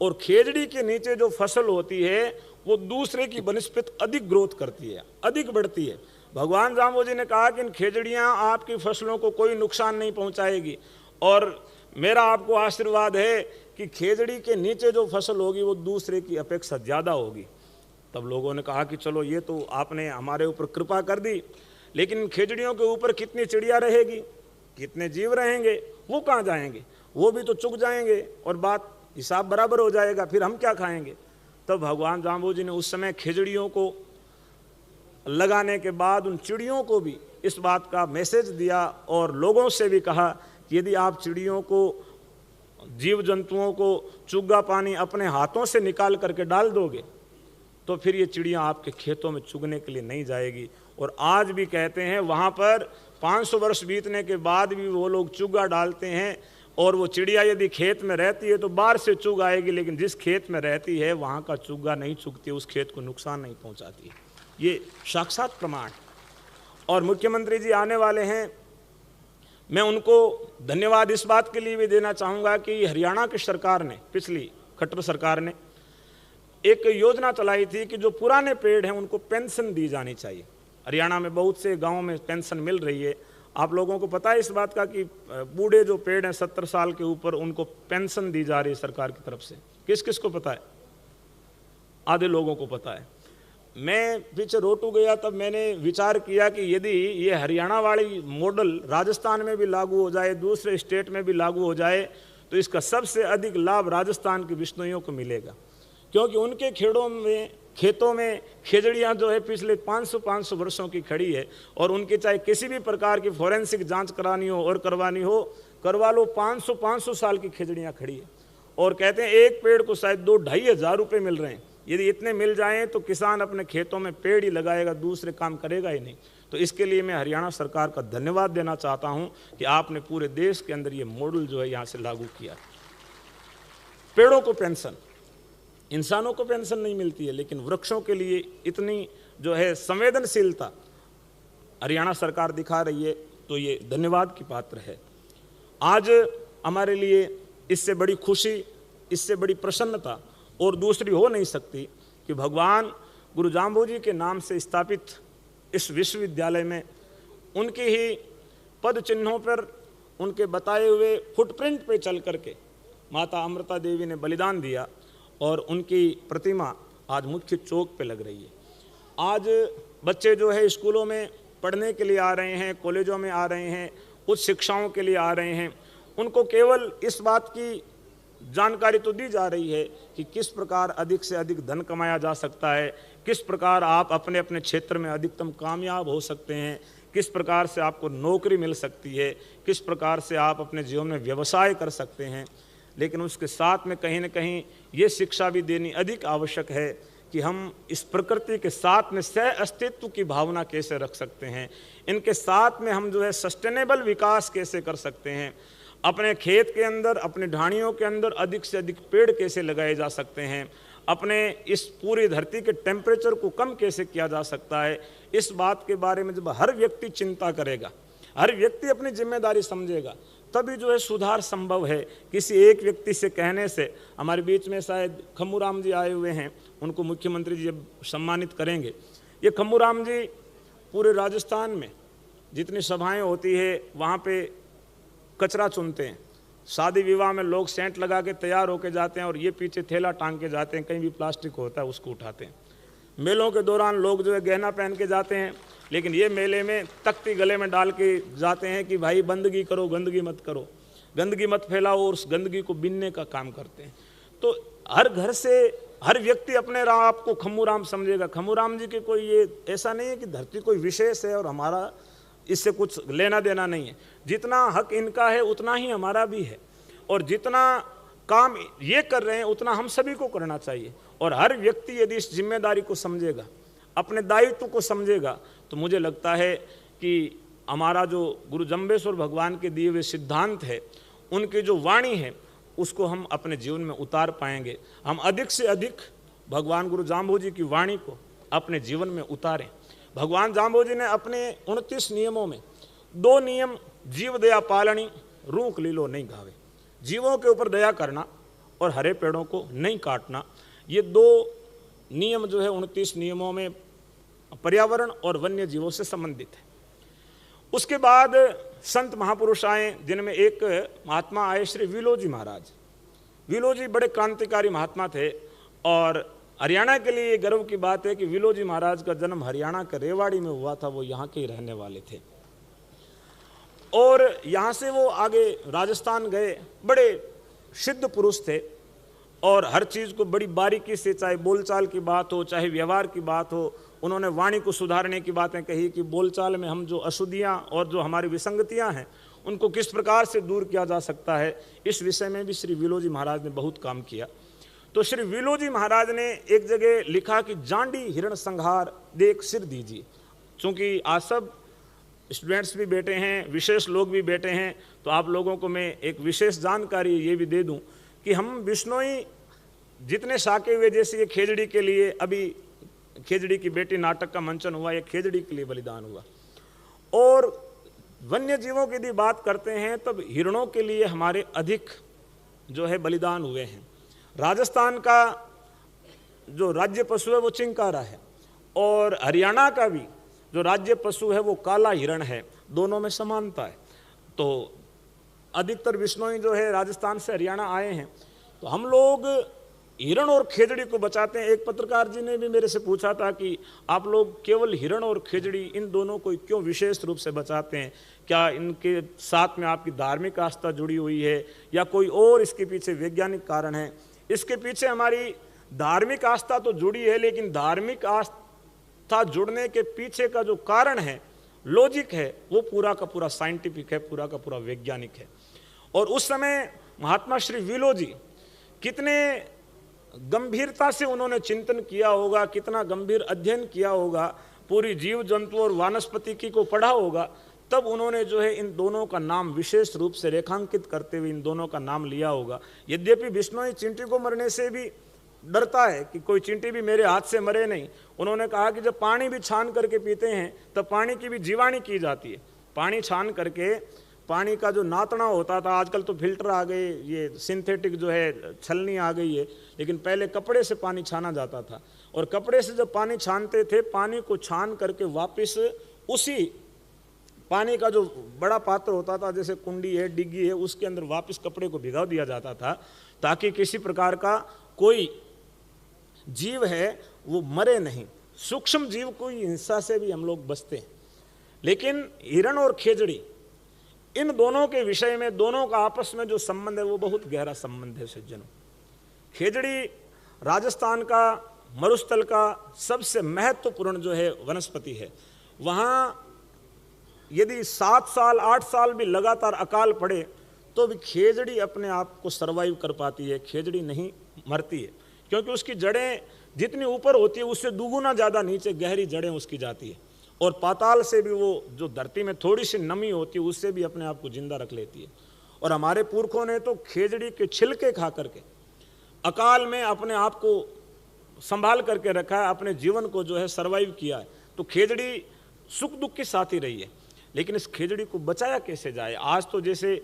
और खेजड़ी के नीचे जो फसल होती है वो दूसरे की बनस्पति अधिक ग्रोथ करती है, अधिक बढ़ती है। भगवान जाम्बोजी ने कहा कि इन खेजड़ियाँ आपकी फसलों को कोई नुकसान नहीं पहुँचाएगी, और मेरा आपको आशीर्वाद है कि खेजड़ी के नीचे जो फसल होगी वो दूसरे की अपेक्षा ज़्यादा होगी। तब लोगों ने कहा कि चलो ये तो आपने हमारे ऊपर कृपा कर दी, लेकिन खेजड़ियों के ऊपर कितनी चिड़िया रहेगी, कितने जीव रहेंगे, वो कहाँ जाएंगे, वो भी तो चुग जाएंगे और बात हिसाब बराबर हो जाएगा, फिर हम क्या खाएंगे। तब भगवान जाम्बोजी ने उस समय खेजड़ियों को लगाने के बाद उन चिड़ियों को भी इस बात का मैसेज दिया और लोगों से भी कहा कि यदि आप चिड़ियों को, जीव जंतुओं को चुग्गा पानी अपने हाथों से निकाल करके डाल दोगे, तो फिर ये चिड़ियाँ आपके खेतों में चुगने के लिए नहीं जाएगी। और आज भी कहते हैं वहाँ पर 500 वर्ष बीतने के बाद भी वो लोग चुग्गा डालते हैं, और वो चिड़िया यदि खेत में रहती है तो बाहर से चुग आएगी, लेकिन जिस खेत में रहती है वहाँ का चुग्गा नहीं चुगती, उस खेत को नुकसान नहीं पहुँचाती। ये साक्षात प्रमाण। और मुख्यमंत्री जी आने वाले हैं, मैं उनको धन्यवाद इस बात के लिए भी देना चाहूँगा कि हरियाणा की सरकार ने, पिछली खट्टर सरकार ने एक योजना चलाई थी कि जो पुराने पेड़ हैं उनको पेंशन दी जानी चाहिए। हरियाणा में बहुत से गाँव में पेंशन मिल रही है। आप लोगों को पता है इस बात का कि बूढ़े जो पेड़ हैं 70 साल के ऊपर, उनको पेंशन दी जा रही है सरकार की तरफ से। किस किस को पता है? आधे लोगों को पता है। मैं पीछे रोटू गया, तब मैंने विचार किया कि यदि ये हरियाणा वाली मॉडल राजस्थान में भी लागू हो जाए, दूसरे स्टेट में भी लागू हो जाए, तो इसका सबसे अधिक लाभ राजस्थान के बिश्नोइयों को मिलेगा, क्योंकि उनके खेतों में खेजड़ियाँ जो है पिछले 500 वर्षों की खड़ी है, और उनके चाहे किसी भी प्रकार की फॉरेंसिक जांच करानी हो और करवानी हो, करवा लो, 500 साल की खेजड़ियाँ खड़ी है। और कहते हैं एक पेड़ को शायद 2-2.5 हज़ार रुपये मिल रहे हैं। यदि इतने मिल जाएं तो किसान अपने खेतों में पेड़ ही लगाएगा, दूसरे काम करेगा ही नहीं। तो इसके लिए मैं हरियाणा सरकार का धन्यवाद देना चाहता हूँ कि आपने पूरे देश के अंदर ये मॉडल जो है यहाँ से लागू किया। पेड़ों को पेंशन, इंसानों को पेंशन नहीं मिलती है, लेकिन वृक्षों के लिए इतनी जो है संवेदनशीलता हरियाणा सरकार दिखा रही है, तो ये धन्यवाद की पात्र है। आज हमारे लिए इससे बड़ी खुशी, इससे बड़ी प्रसन्नता और दूसरी हो नहीं सकती कि भगवान गुरु जाम्बोजी के नाम से स्थापित इस विश्वविद्यालय में उनके ही पद चिन्हों पर, उनके बताए हुए फुटप्रिंट पे चल करके माता अमृता देवी ने बलिदान दिया, और उनकी प्रतिमा आज मुख्य चौक पे लग रही है। आज बच्चे जो है स्कूलों में पढ़ने के लिए आ रहे हैं, कॉलेजों में आ रहे हैं, उच्च शिक्षाओं के लिए आ रहे हैं, उनको केवल इस बात की जानकारी तो दी जा रही है कि किस प्रकार अधिक से अधिक धन कमाया जा सकता है, किस प्रकार आप अपने अपने क्षेत्र में अधिकतम कामयाब हो सकते हैं, किस प्रकार से आपको नौकरी मिल सकती है, किस प्रकार से आप अपने जीवन में व्यवसाय कर सकते हैं। लेकिन उसके साथ में कहीं न कहीं ये शिक्षा भी देनी अधिक आवश्यक है कि हम इस प्रकृति के साथ में सह अस्तित्व की भावना कैसे रख सकते हैं, इनके साथ में हम जो है सस्टेनेबल विकास कैसे कर सकते हैं, अपने खेत के अंदर, अपनी ढाणियों के अंदर अधिक से अधिक पेड़ कैसे लगाए जा सकते हैं, अपने इस पूरी धरती के टेम्परेचर को कम कैसे किया जा सकता है। इस बात के बारे में जब हर व्यक्ति चिंता करेगा, हर व्यक्ति अपनी जिम्मेदारी समझेगा, तभी जो है सुधार संभव है। किसी एक व्यक्ति से कहने से, हमारे बीच में शायद खम्मूराम जी आए हुए हैं, उनको मुख्यमंत्री जी अब सम्मानित करेंगे। ये खम्मूराम जी पूरे राजस्थान में जितनी सभाएं होती है वहाँ पे कचरा चुनते हैं। शादी विवाह में लोग सेंट लगा के तैयार होके जाते हैं और ये पीछे थैला टांग के जाते हैं, कहीं भी प्लास्टिक होता है उसको उठाते हैं। मेलों के दौरान लोग जो है गहना पहन के जाते हैं, लेकिन ये मेले में तख्ती गले में डाल के जाते हैं कि भाई बंदगी करो, गंदगी मत करो, गंदगी मत फैलाओ, और उस गंदगी को बीनने का काम करते हैं। तो हर घर से हर व्यक्ति अपने आप को खम्मूराम समझेगा। खम्मूराम जी के कोई ये ऐसा नहीं है कि धरती कोई विशेष है और हमारा इससे कुछ लेना देना नहीं है। जितना हक इनका है उतना ही हमारा भी है, और जितना काम ये कर रहे हैं उतना हम सभी को करना चाहिए। और हर व्यक्ति यदि इस जिम्मेदारी को समझेगा, अपने दायित्व को समझेगा, तो मुझे लगता है कि हमारा जो गुरु जम्बेश्वर भगवान के दिए हुए सिद्धांत है, उनकी जो वाणी है, उसको हम अपने जीवन में उतार पाएंगे। हम अधिक से अधिक भगवान गुरु जाम्बू की वाणी को अपने जीवन में उतारें। भगवान जाम्बू ने अपने 29 नियमों में 2 नियम, जीव दया पालनी, रूख लीलो नहीं घावे, जीवों के ऊपर दया करना और हरे पेड़ों को नहीं काटना, ये 2 नियम जो है 29 नियमों में पर्यावरण और वन्य जीवों से संबंधित है। उसके बाद संत महापुरुष आए, जिनमें एक महात्मा आए श्री विलो जी महाराज। विलो जी बड़े क्रांतिकारी महात्मा थे, और हरियाणा के लिए गर्व की बात है कि विलो जी महाराज का जन्म हरियाणा के रेवाड़ी में हुआ था। वो यहाँ के ही रहने वाले थे, और यहाँ से वो आगे राजस्थान गए। बड़े सिद्ध पुरुष थे, और हर चीज़ को बड़ी बारीकी से, चाहे बोलचाल की बात हो, चाहे व्यवहार की बात हो, उन्होंने वाणी को सुधारने की बातें कही कि बोलचाल में हम जो अशुद्धियाँ और जो हमारी विसंगतियाँ हैं उनको किस प्रकार से दूर किया जा सकता है। इस विषय में भी श्री विलो जी महाराज ने बहुत काम किया। तो श्री विलो जी महाराज ने एक जगह लिखा कि जांडी हिरण संहार देख सिर दीजिए। चूँकि आज सब स्टूडेंट्स भी बैठे हैं, विशेष लोग भी बैठे हैं, तो आप लोगों को मैं एक विशेष जानकारी ये भी दे दूं कि हम बिश्नोई जितने साके हुए, जैसे ये खेजड़ी के लिए, अभी खेजड़ी की बेटी नाटक का मंचन हुआ, ये खेजड़ी के लिए बलिदान हुआ। और वन्य जीवों की यदि बात करते हैं तब हिरणों के लिए हमारे अधिक जो है बलिदान हुए हैं। राजस्थान का जो राज्य पशु है वो चिंकारा है, और हरियाणा का भी जो राज्य पशु है वो काला हिरण है। दोनों में समानता है। तो अधिकतर बिश्नोई जो है राजस्थान से हरियाणा आए हैं, तो हम लोग हिरण और खेजड़ी को बचाते हैं। एक पत्रकार जी ने भी मेरे से पूछा था कि आप लोग केवल हिरण और खेजड़ी इन दोनों को क्यों विशेष रूप से बचाते हैं, क्या इनके साथ में आपकी धार्मिक आस्था जुड़ी हुई है या कोई और इसके पीछे वैज्ञानिक कारण है? इसके पीछे हमारी धार्मिक आस्था तो जुड़ी है, लेकिन धार्मिक आस्था जुड़ने के पीछे का जो कारण है, लॉजिक है, वो पूरा का पूरा साइंटिफिक है, पूरा का पूरा वैज्ञानिक है। और उस समय महात्मा श्री विलो जी कितने गंभीरता से उन्होंने चिंतन किया होगा, कितना गंभीर अध्ययन किया होगा, पूरी जीव जंतु और वानस्पतिकी को पढ़ा होगा, तब उन्होंने जो है इन दोनों का नाम विशेष रूप से रेखांकित करते हुए इन दोनों का नाम लिया होगा। यद्यपि बिश्नोई चींटी को मरने से भी डरता है कि कोई चींटी भी मेरे हाथ से मरे नहीं। उन्होंने कहा कि जब पानी भी छान करके पीते हैं तब पानी की भी जीवाणी की जाती है। पानी छान करके पानी का जो नातना होता था, आजकल तो फिल्टर आ गए, ये सिंथेटिक जो है छलनी आ गई है, लेकिन पहले कपड़े से पानी छाना जाता था। और कपड़े से जब पानी छानते थे, पानी को छान करके वापस उसी पानी का जो बड़ा पात्र होता था, जैसे कुंडी है, डिग्गी है, उसके अंदर वापस कपड़े को भिगा दिया जाता था, ताकि किसी प्रकार का कोई जीव है वो मरे नहीं। सूक्ष्म जीव को हिंसा से भी हम लोग बचते हैं। लेकिन हिरण और खेजड़ी, इन दोनों के विषय में, दोनों का आपस में जो संबंध है वो बहुत गहरा संबंध है सज्जनों। खेजड़ी राजस्थान का मरुस्थल का सबसे महत्वपूर्ण जो है वनस्पति है। वहाँ यदि 7 साल 8 साल भी लगातार अकाल पड़े तो भी खेजड़ी अपने आप को सरवाइव कर पाती है, खेजड़ी नहीं मरती है, क्योंकि उसकी जड़ें जितनी ऊपर होती है उससे दुगुना ज़्यादा नीचे गहरी जड़ें उसकी जाती है, और पाताल से भी वो जो धरती में थोड़ी सी नमी होती है उससे भी अपने आप को जिंदा रख लेती है। और हमारे पुरखों ने तो खेजड़ी के छिलके खा करके अकाल में अपने आप को संभाल करके रखा है, अपने जीवन को जो है सरवाइव किया है। तो खेजड़ी सुख दुख की साथी रही है, लेकिन इस खेजड़ी को बचाया कैसे जाए? आज तो जैसे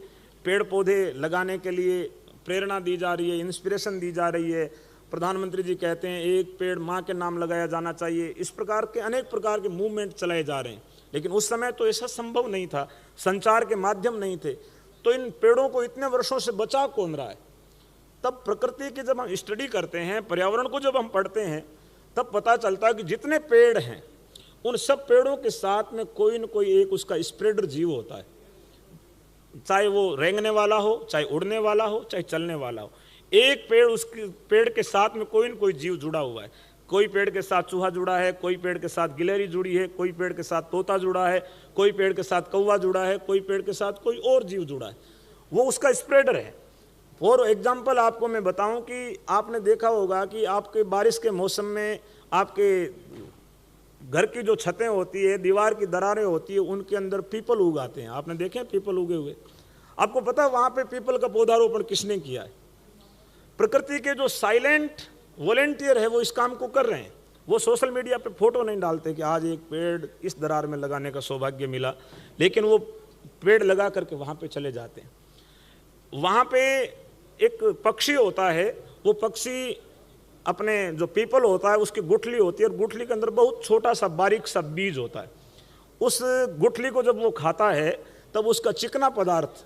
पेड़ पौधे लगाने के लिए प्रेरणा दी जा रही है, इंस्पिरेशन दी जा रही है, प्रधानमंत्री जी कहते हैं एक पेड़ माँ के नाम लगाया जाना चाहिए, इस प्रकार के अनेक प्रकार के मूवमेंट चलाए जा रहे हैं। लेकिन उस समय तो ऐसा संभव नहीं था, संचार के माध्यम नहीं थे, तो इन पेड़ों को इतने वर्षों से बचा कौन रहा है? तब प्रकृति की जब हम स्टडी करते हैं, पर्यावरण को जब हम पढ़ते हैं, तब पता चलता है कि जितने पेड़ हैं उन सब पेड़ों के साथ में कोई न कोई एक उसका स्प्रेडर जीव होता है, चाहे वो रेंगने वाला हो, चाहे उड़ने वाला हो, चाहे चलने वाला हो। एक पेड़, उसके पेड़ के साथ में कोई न कोई जीव जुड़ा हुआ है। कोई पेड़ के साथ चूहा जुड़ा है, कोई पेड़ के साथ गिलहरी जुड़ी है, कोई पेड़ के साथ तोता जुड़ा है, कोई पेड़ के साथ कौवा जुड़ा है, कोई पेड़ के साथ कोई और जीव जुड़ा है, वो उसका स्प्रेडर है। फॉर एग्जाम्पल आपको मैं बताऊं कि आपने देखा होगा कि आपके बारिश के मौसम में आपके घर की जो छतें होती है, दीवार की दरारें होती है, उनके अंदर पीपल उगाते हैं। आपने देखे पीपल उगे हुए? आपको पता है वहां पे पीपल का पौधारोपण किसने किया है? प्रकृति के जो साइलेंट वॉलेंटियर है वो इस काम को कर रहे हैं। वो सोशल मीडिया पे फोटो नहीं डालते कि आज एक पेड़ इस दरार में लगाने का सौभाग्य मिला, लेकिन वो पेड़ लगा करके वहां पे चले जाते हैं। वहां पे एक पक्षी होता है, वो पक्षी अपने जो पीपल होता है उसकी गुठली होती है, और गुठली के अंदर बहुत छोटा सा बारीक सा बीज होता है। उस गुठली को जब वो खाता है तब उसका चिकना पदार्थ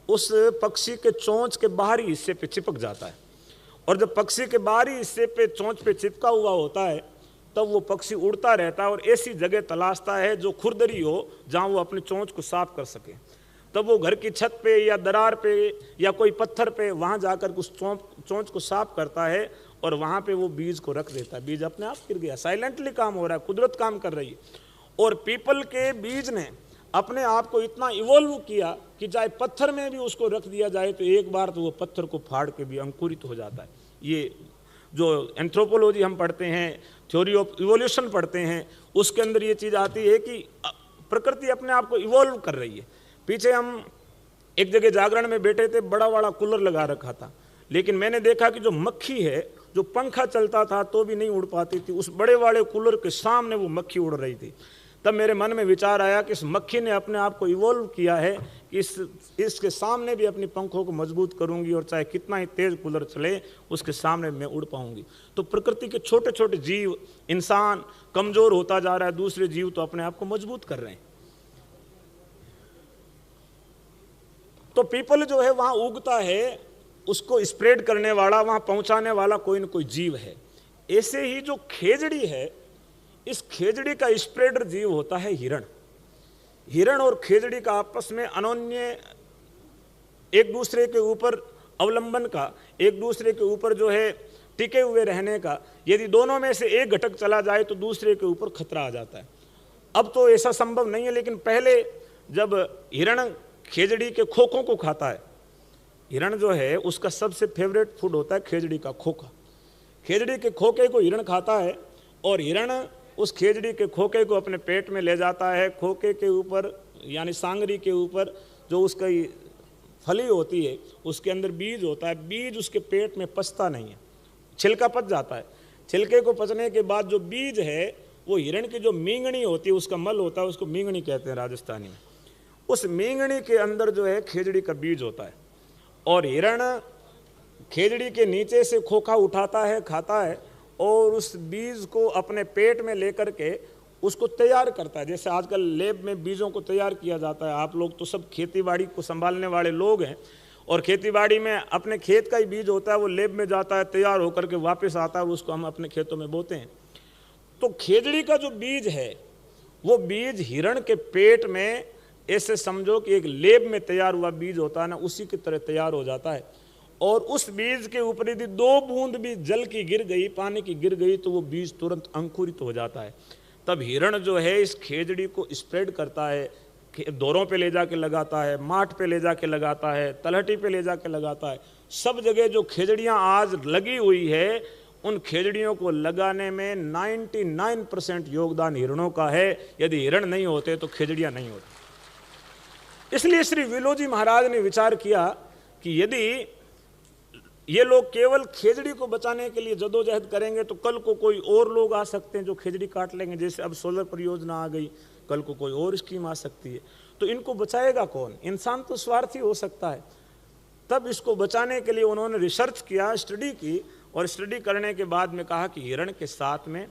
उस पक्षी के चोंच के बाहरी हिस्से पे चिपक जाता है, और जब पक्षी के बाहरी हिस्से पे चोंच पे चिपका हुआ होता है तब वो पक्षी उड़ता रहता है और ऐसी जगह तलाशता है जो खुरदरी हो, जहाँ वो अपनी चोंच को साफ कर सके। तब वो घर की छत पे या दरार पे या कोई पत्थर पे वहाँ जाकर उस चोंच को साफ करता है और वहाँ पे वो बीज को रख देता है। बीज अपने आप गिर गया, साइलेंटली काम हो रहा है, कुदरत काम कर रही है। और पीपल के बीज ने अपने आप को इतना इवॉल्व किया कि चाहे पत्थर में भी उसको रख दिया जाए तो एक बार तो वो पत्थर को फाड़ के भी अंकुरित हो जाता है। ये जो एंथ्रोपोलॉजी हम पढ़ते हैं, थ्योरी ऑफ इवोल्यूशन पढ़ते हैं, उसके अंदर ये चीज़ आती है कि प्रकृति अपने आप को इवॉल्व कर रही है। पीछे हम एक जगह जागरण में बैठे थे, बड़ा बड़ा कूलर लगा रखा था, लेकिन मैंने देखा कि जो मक्खी है, जो पंखा चलता था तो भी नहीं उड़ पाती थी, उस बड़े बड़े कूलर के सामने वो मक्खी उड़ रही थी। तब मेरे मन में विचार आया कि इस मक्खी ने अपने आप को इवॉल्व किया है कि इसके सामने भी अपनी पंखों को मजबूत करूंगी और चाहे कितना ही तेज कूलर चले उसके सामने मैं उड़ पाऊंगी। तो प्रकृति के छोटे छोटे जीव, इंसान कमजोर होता जा रहा है, दूसरे जीव तो अपने आप को मजबूत कर रहे हैं। तो पीपल जो है वहां उगता है, उसको स्प्रेड करने वाला, वहां पहुंचाने वाला कोई न कोई जीव है। ऐसे ही जो खेजड़ी है, इस खेजड़ी का स्प्रेडर जीव होता है हिरण। हिरण और खेजड़ी का आपस में अनोन्य एक दूसरे के ऊपर अवलंबन का, एक दूसरे के ऊपर जो है टिके हुए रहने का, यदि दोनों में से एक घटक चला जाए तो दूसरे के ऊपर खतरा आ जाता है। अब तो ऐसा संभव नहीं है, लेकिन पहले जब हिरण खेजड़ी के खोखों को खाता है, हिरण जो है उसका सबसे फेवरेट फूड होता है खेजड़ी का खोखा। खेजड़ी के खोखे को हिरण खाता है और हिरण उस खेजड़ी के खोखे को अपने पेट में ले जाता है। खोखे के ऊपर यानी सांगरी के ऊपर जो उसका फली होती है उसके अंदर बीज होता है। बीज उसके पेट में पचता नहीं है, छिलका पच जाता है। छिलके को पचने के बाद जो बीज है वो हिरण की जो मींगनी होती है, उसका मल होता है, उसको मींगनी कहते हैं राजस्थानी में। उस मींगनी के अंदर जो है खेजड़ी का बीज होता है और हिरण खेजड़ी के नीचे से खोखा उठाता है, खाता है और उस बीज को अपने पेट में लेकर के उसको तैयार करता है। जैसे आजकल लैब में बीजों को तैयार किया जाता है। आप लोग तो सब खेतीबाड़ी को संभालने वाले लोग हैं और खेतीबाड़ी में अपने खेत का ही बीज होता है, वो लैब में जाता है, तैयार होकर के वापस आता है, उसको हम अपने खेतों में बोते हैं। तो खेजड़ी का जो बीज है वो बीज हिरण के पेट में ऐसे समझो कि एक लैब में तैयार हुआ बीज होता है ना, उसी की तरह तैयार हो जाता है। और उस बीज के ऊपर यदि 2 बूंद भी जल की गिर गई, पानी की गिर गई, तो वो बीज तुरंत अंकुरित हो जाता है। तब हिरण जो है इस खेजड़ी को स्प्रेड करता है, दौरों पे ले जाके लगाता है, माठ पे ले जाके लगाता है, तलहटी पे ले जाके लगाता है। सब जगह जो खेजड़ियाँ आज लगी हुई है, उन खेजड़ियों को लगाने में 99% योगदान हिरणों का है। यदि हिरण नहीं होते तो खेजड़ियाँ नहीं होती। इसलिए श्री विलोजी महाराज ने विचार किया कि यदि ये लोग केवल खेजड़ी को बचाने के लिए जदोजहद करेंगे तो कल को कोई और लोग आ सकते हैं जो खेजड़ी काट लेंगे। जैसे अब सोलर परियोजना आ गई, कल को कोई और स्कीम आ सकती है, तो इनको बचाएगा कौन? इंसान तो स्वार्थी हो सकता है। तब इसको बचाने के लिए उन्होंने रिसर्च किया, स्टडी की, और स्टडी करने के बाद में कहा कि हिरण के साथ में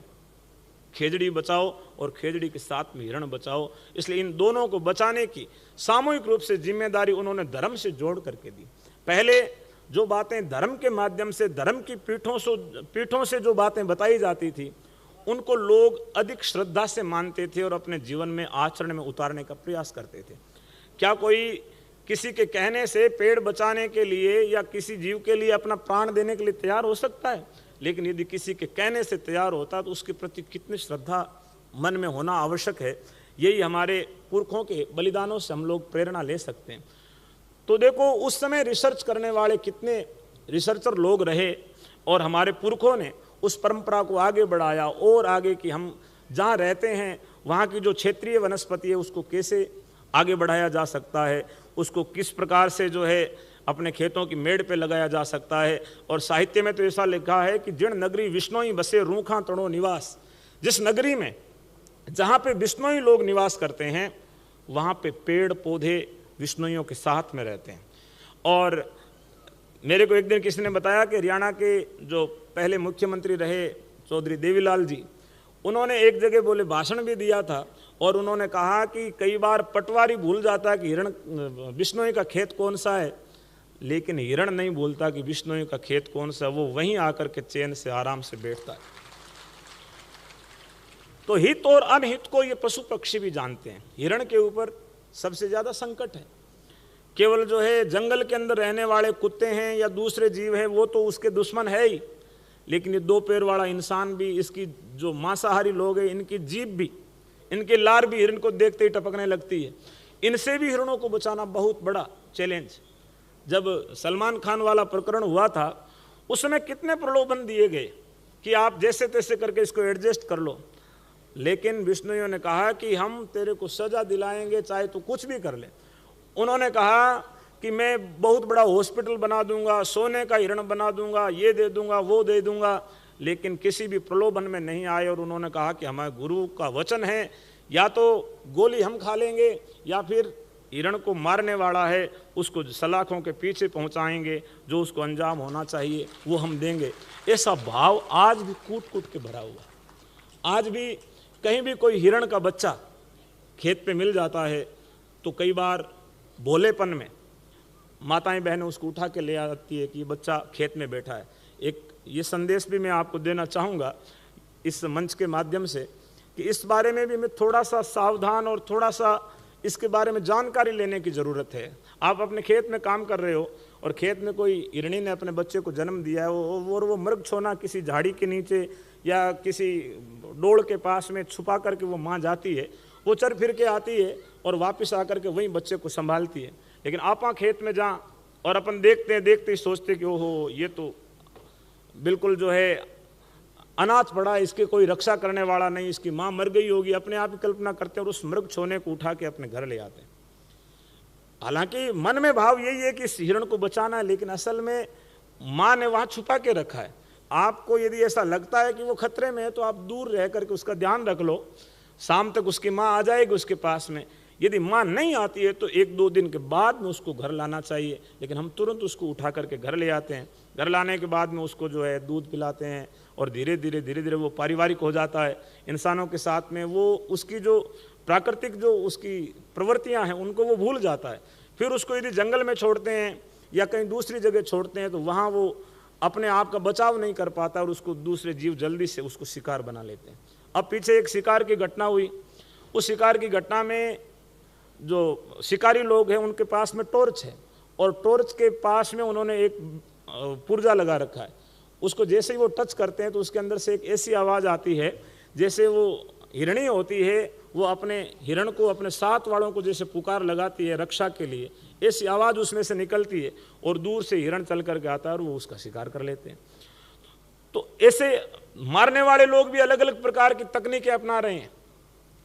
खेजड़ी बचाओ और खेजड़ी के साथ में हिरण बचाओ। इसलिए इन दोनों को बचाने की सामूहिक रूप से जिम्मेदारी उन्होंने धर्म से जोड़ करके दी। पहले जो बातें धर्म के माध्यम से, धर्म की पीठों से जो बातें बताई जाती थी, उनको लोग अधिक श्रद्धा से मानते थे और अपने जीवन में आचरण में उतारने का प्रयास करते थे। क्या कोई किसी के कहने से पेड़ बचाने के लिए या किसी जीव के लिए अपना प्राण देने के लिए तैयार हो सकता है? लेकिन यदि किसी के कहने से तैयार होता तो उसके प्रति कितनी श्रद्धा मन में होना आवश्यक है। यही हमारे पुरखों के बलिदानों से हम लोग प्रेरणा ले सकते हैं। तो देखो, उस समय रिसर्च करने वाले कितने रिसर्चर लोग रहे और हमारे पुरखों ने उस परंपरा को आगे बढ़ाया और आगे कि हम जहाँ रहते हैं वहाँ की जो क्षेत्रीय वनस्पति है उसको कैसे आगे बढ़ाया जा सकता है, उसको किस प्रकार से जो है अपने खेतों की मेड़ पे लगाया जा सकता है। और साहित्य में तो ऐसा लिखा है कि जिण नगरी विष्णोई बसे रूखा तड़ो निवास। जिस नगरी में जहाँ पे विष्णोई लोग निवास करते हैं वहाँ पे पेड़ पौधे विष्णुइयों के साथ में रहते हैं। और मेरे को एक दिन किसी ने बताया कि हरियाणा के जो पहले मुख्यमंत्री रहे चौधरी देवीलाल जी, उन्होंने एक जगह बोले भाषण भी दिया था और उन्होंने कहा कि कई बार पटवारी भूल जाता है कि हिरण विष्णुई का खेत कौन सा है, लेकिन हिरण नहीं भूलता कि विष्णुई का खेत कौन सा है। वो वहीं आकर के चैन से आराम से बैठता है। तो हित और अनहित को ये पशु पक्षी भी जानते हैं। हिरण के ऊपर सबसे ज्यादा संकट है। केवल जो है जंगल के अंदर रहने वाले कुत्ते हैं या दूसरे जीव हैं वो तो उसके दुश्मन है ही, लेकिन ये दो पैर वाला इंसान भी, इसकी जो मांसाहारी लोग हैं इनकी जीभ भी, इनकी लार भी हिरण को देखते ही टपकने लगती है। इनसे भी हिरणों को बचाना बहुत बड़ा चैलेंज। जब सलमान खान वाला प्रकरण हुआ था उस समय कितने प्रलोभन दिए गए कि आप जैसे तैसे करके इसको एडजस्ट कर लो, लेकिन विष्णुइयों ने कहा कि हम तेरे को सजा दिलाएंगे चाहे तू कुछ भी कर ले। उन्होंने कहा कि मैं बहुत बड़ा हॉस्पिटल बना दूंगा, सोने का हिरण बना दूंगा, ये दे दूंगा, वो दे दूंगा, लेकिन किसी भी प्रलोभन में नहीं आए। और उन्होंने कहा कि हमारे गुरु का वचन है, या तो गोली हम खा लेंगे या फिर हिरण को मारने वाला है उसको सलाखों के पीछे पहुंचाएंगे, जो उसको अंजाम होना चाहिए वो हम देंगे। ऐसा भाव आज भी कूट कूट के भरा हुआ। आज भी कहीं भी कोई हिरण का बच्चा खेत पे मिल जाता है तो कई बार भोलेपन में माताएं बहनें उसको उठा के ले आती है कि ये बच्चा खेत में बैठा है। एक ये संदेश भी मैं आपको देना चाहूँगा इस मंच के माध्यम से कि इस बारे में भी मैं थोड़ा सा सावधान और थोड़ा सा इसके बारे में जानकारी लेने की ज़रूरत है। आप अपने खेत में काम कर रहे हो और खेत में कोई हिरणी ने अपने बच्चे को जन्म दिया है और वो मृग छोना किसी झाड़ी के नीचे या किसी डोड़ के पास में छुपा करके वो माँ जाती है, वो चर फिर के आती है और वापस आकर के वहीं बच्चे को संभालती है। लेकिन आपा खेत में जा और अपन देखते ही सोचते कि ओहो ये तो बिल्कुल जो है अनाथ पड़ा, इसके कोई रक्षा करने वाला नहीं, इसकी माँ मर गई होगी, अपने आप ही कल्पना करते हैं और उस मृग छोने को उठा के अपने घर ले आते हैं। हालांकि मन में भाव यही है कि इस हिरण को बचाना है, लेकिन असल में माँ ने वहाँ छुपा के रखा है। आपको यदि ऐसा लगता है कि वो खतरे में है तो आप दूर रह करके उसका ध्यान रख लो, शाम तक उसकी माँ आ जाएगी उसके पास में। यदि माँ नहीं आती है तो 1-2 दिन के बाद में उसको घर लाना चाहिए, लेकिन हम तुरंत उसको उठा करके घर ले आते हैं। घर लाने के बाद में उसको जो है दूध पिलाते हैं और धीरे धीरे वो पारिवारिक हो जाता है इंसानों के साथ में। वो उसकी जो प्राकृतिक जो उसकी प्रवृत्तियां हैं उनको वो भूल जाता है। फिर उसको यदि जंगल में छोड़ते हैं या कहीं दूसरी जगह छोड़ते हैं तो वहाँ वो अपने आप का बचाव नहीं कर पाता और उसको दूसरे जीव जल्दी से उसको शिकार बना लेते हैं। अब पीछे एक शिकार की घटना हुई, उस शिकार की घटना में जो शिकारी लोग हैं उनके पास में टॉर्च है और टॉर्च के पास में उन्होंने एक पुर्जा लगा रखा है। उसको जैसे ही वो टच करते हैं तो उसके अंदर से एक ऐसी आवाज़ आती है जैसे वो हिरणी होती है वो अपने हिरण को, अपने साथ वालों को जैसे पुकार लगाती है रक्षा के लिए, ऐसी आवाज़ उसमें से निकलती है और दूर से हिरण चल करके आता है और वो उसका शिकार कर लेते हैं। तो ऐसे मारने वाले लोग भी अलग अलग प्रकार की तकनीकें अपना रहे हैं,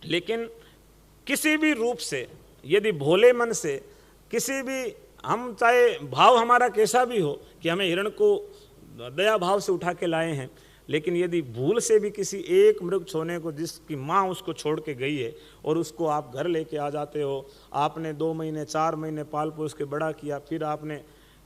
लेकिन किसी भी रूप से यदि भोले मन से किसी भी, हम चाहे भाव हमारा कैसा भी हो कि हमें हिरण को दया भाव से उठा के लाए हैं, लेकिन यदि भूल से भी किसी एक मृग छोने को, जिसकी माँ उसको छोड़ के गई है, और उसको आप घर लेके आ जाते हो, आपने 2 महीने 4 महीने पाल पोस के बड़ा किया, फिर आपने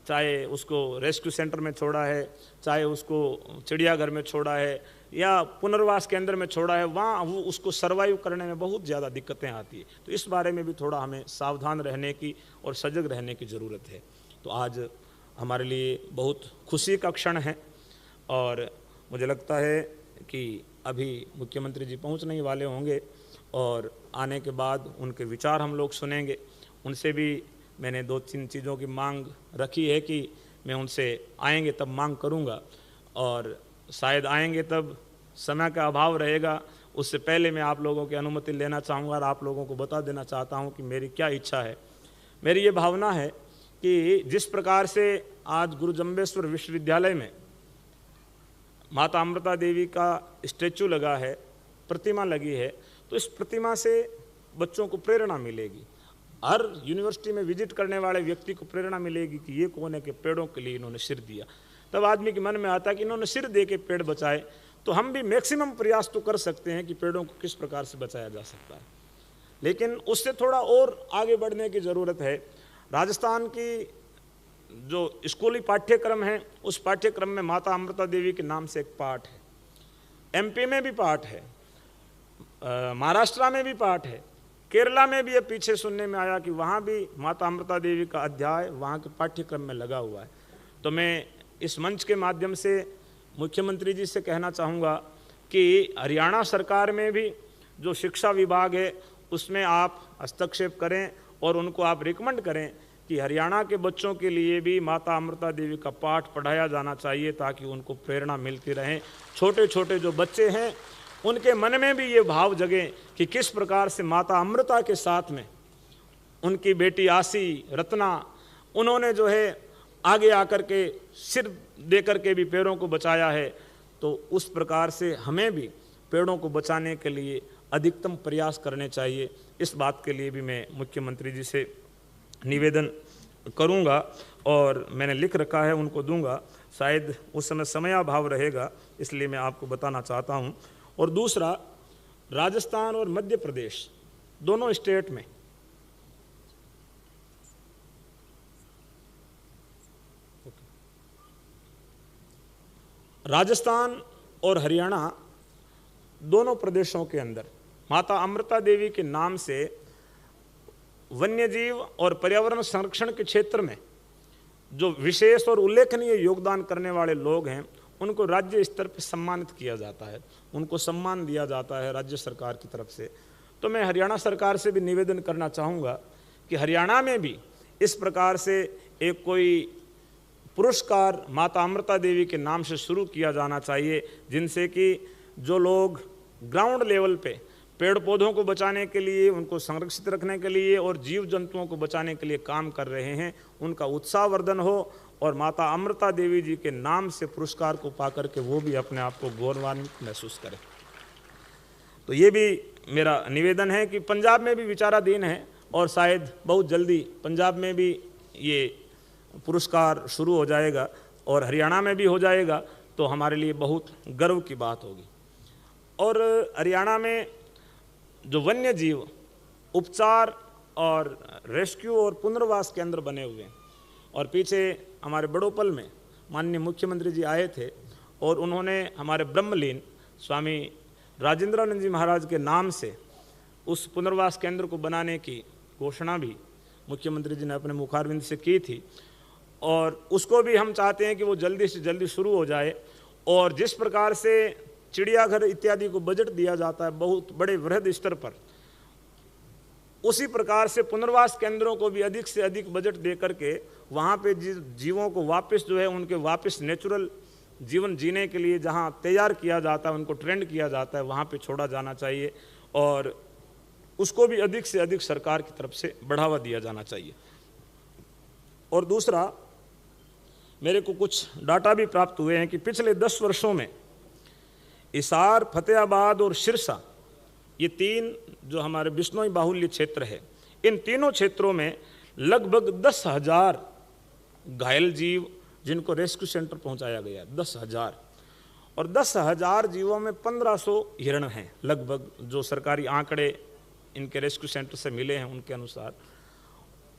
चाहे उसको रेस्क्यू सेंटर में छोड़ा है, चाहे उसको चिड़ियाघर में छोड़ा है या पुनर्वास केंद्र में छोड़ा है, वहाँ वो उसको सर्वाइव करने में बहुत ज़्यादा दिक्कतें आती है। तो इस बारे में भी थोड़ा हमें सावधान रहने की और सजग रहने की ज़रूरत है। तो आज हमारे लिए बहुत खुशी का क्षण है और मुझे लगता है कि अभी मुख्यमंत्री जी पहुंचने ही वाले होंगे और आने के बाद उनके विचार हम लोग सुनेंगे। उनसे भी मैंने 2-3 चीज़ों की मांग रखी है कि मैं उनसे आएंगे तब मांग करूंगा, और शायद आएंगे तब समय का अभाव रहेगा, उससे पहले मैं आप लोगों की अनुमति लेना चाहूँगा और आप लोगों को बता देना चाहता हूँ कि मेरी क्या इच्छा है। मेरी ये भावना है कि जिस प्रकार से आज गुरु जम्बेश्वर विश्वविद्यालय में माता अमृता देवी का स्टैचू लगा है, प्रतिमा लगी है, तो इस प्रतिमा से बच्चों को प्रेरणा मिलेगी। हर यूनिवर्सिटी में विजिट करने वाले व्यक्ति को प्रेरणा मिलेगी कि ये कौन है कि पेड़ों के लिए इन्होंने सिर दिया। तब आदमी के मन में आता है कि इन्होंने सिर दे के पेड़ बचाए, तो हम भी मैक्सिमम प्रयास तो कर सकते हैं कि पेड़ों को किस प्रकार से बचाया जा सकता है, लेकिन उससे थोड़ा और आगे बढ़ने की ज़रूरत है। राजस्थान की जो स्कूली पाठ्यक्रम है, उस पाठ्यक्रम में माता अमृता देवी के नाम से एक पाठ है, एमपी में भी पाठ है, महाराष्ट्र में भी पाठ है, केरला में भी ये पीछे सुनने में आया कि वहाँ भी माता अमृता देवी का अध्याय वहाँ के पाठ्यक्रम में लगा हुआ है। तो मैं इस मंच के माध्यम से मुख्यमंत्री जी से कहना चाहूँगा कि हरियाणा सरकार में भी जो शिक्षा विभाग है उसमें आप हस्तक्षेप करें और उनको आप रिकमेंड करें कि हरियाणा के बच्चों के लिए भी माता अमृता देवी का पाठ पढ़ाया जाना चाहिए, ताकि उनको प्रेरणा मिलती रहे। छोटे छोटे जो बच्चे हैं उनके मन में भी ये भाव जगे कि किस प्रकार से माता अमृता के साथ में उनकी बेटी आसी, रत्ना, उन्होंने जो है आगे आकर के सिर दे कर के भी पेड़ों को बचाया है। तो उस प्रकार से हमें भी पेड़ों को बचाने के लिए अधिकतम प्रयास करने चाहिए। इस बात के लिए भी मैं मुख्यमंत्री जी से निवेदन करूंगा और मैंने लिख रखा है, उनको दूंगा। शायद उस समय समयाभाव रहेगा, इसलिए मैं आपको बताना चाहता हूं। और दूसरा, राजस्थान और मध्य प्रदेश दोनों स्टेट में राजस्थान और हरियाणा दोनों प्रदेशों के अंदर माता अमृता देवी के नाम से वन्य जीव और पर्यावरण संरक्षण के क्षेत्र में जो विशेष और उल्लेखनीय योगदान करने वाले लोग हैं उनको राज्य स्तर पर सम्मानित किया जाता है, उनको सम्मान दिया जाता है राज्य सरकार की तरफ से। तो मैं हरियाणा सरकार से भी निवेदन करना चाहूँगा कि हरियाणा में भी इस प्रकार से एक कोई पुरस्कार माता अमृता देवी के नाम से शुरू किया जाना चाहिए, जिनसे कि जो लोग ग्राउंड लेवल पे पेड़ पौधों को बचाने के लिए, उनको संरक्षित रखने के लिए और जीव जंतुओं को बचाने के लिए काम कर रहे हैं, उनका उत्साहवर्धन हो और माता अमृता देवी जी के नाम से पुरस्कार को पाकर के वो भी अपने आप को गौरवान्वित महसूस करें। तो ये भी मेरा निवेदन है कि पंजाब में भी विचाराधीन है और शायद बहुत जल्दी पंजाब में भी ये पुरस्कार शुरू हो जाएगा और हरियाणा में भी हो जाएगा, तो हमारे लिए बहुत गर्व की बात होगी। और हरियाणा में जो वन्य जीव उपचार और रेस्क्यू और पुनर्वास केंद्र बने हुए हैं, और पीछे हमारे बड़ोपल में माननीय मुख्यमंत्री जी आए थे और उन्होंने हमारे ब्रह्मलीन स्वामी राजेंद्रानंद जी महाराज के नाम से उस पुनर्वास केंद्र को बनाने की घोषणा भी मुख्यमंत्री जी ने अपने मुखारविंद से की थी, और उसको भी हम चाहते हैं कि वो जल्दी से जल्दी शुरू हो जाए। और जिस प्रकार से चिड़ियाघर इत्यादि को बजट दिया जाता है बहुत बड़े वृहद स्तर पर, उसी प्रकार से पुनर्वास केंद्रों को भी अधिक से अधिक बजट दे करके वहाँ पे जीवों को वापस जो है उनके वापस नेचुरल जीवन जीने के लिए जहाँ तैयार किया जाता है, उनको ट्रेंड किया जाता है, वहाँ पे छोड़ा जाना चाहिए। और उसको भी अधिक से अधिक सरकार की तरफ से बढ़ावा दिया जाना चाहिए। और दूसरा, मेरे को कुछ डाटा भी प्राप्त हुए हैं कि पिछले 10 वर्षों में हिसार, फतेहाबाद और सिरसा, ये 3 जो हमारे बिश्नोई बाहुल्य क्षेत्र है, इन तीनों क्षेत्रों में लगभग 10,000 घायल जीव जिनको रेस्क्यू सेंटर पहुंचाया गया, 10,000। और 10,000 जीवों में 1500 हिरण हैं लगभग, जो सरकारी आंकड़े इनके रेस्क्यू सेंटर से मिले हैं उनके अनुसार।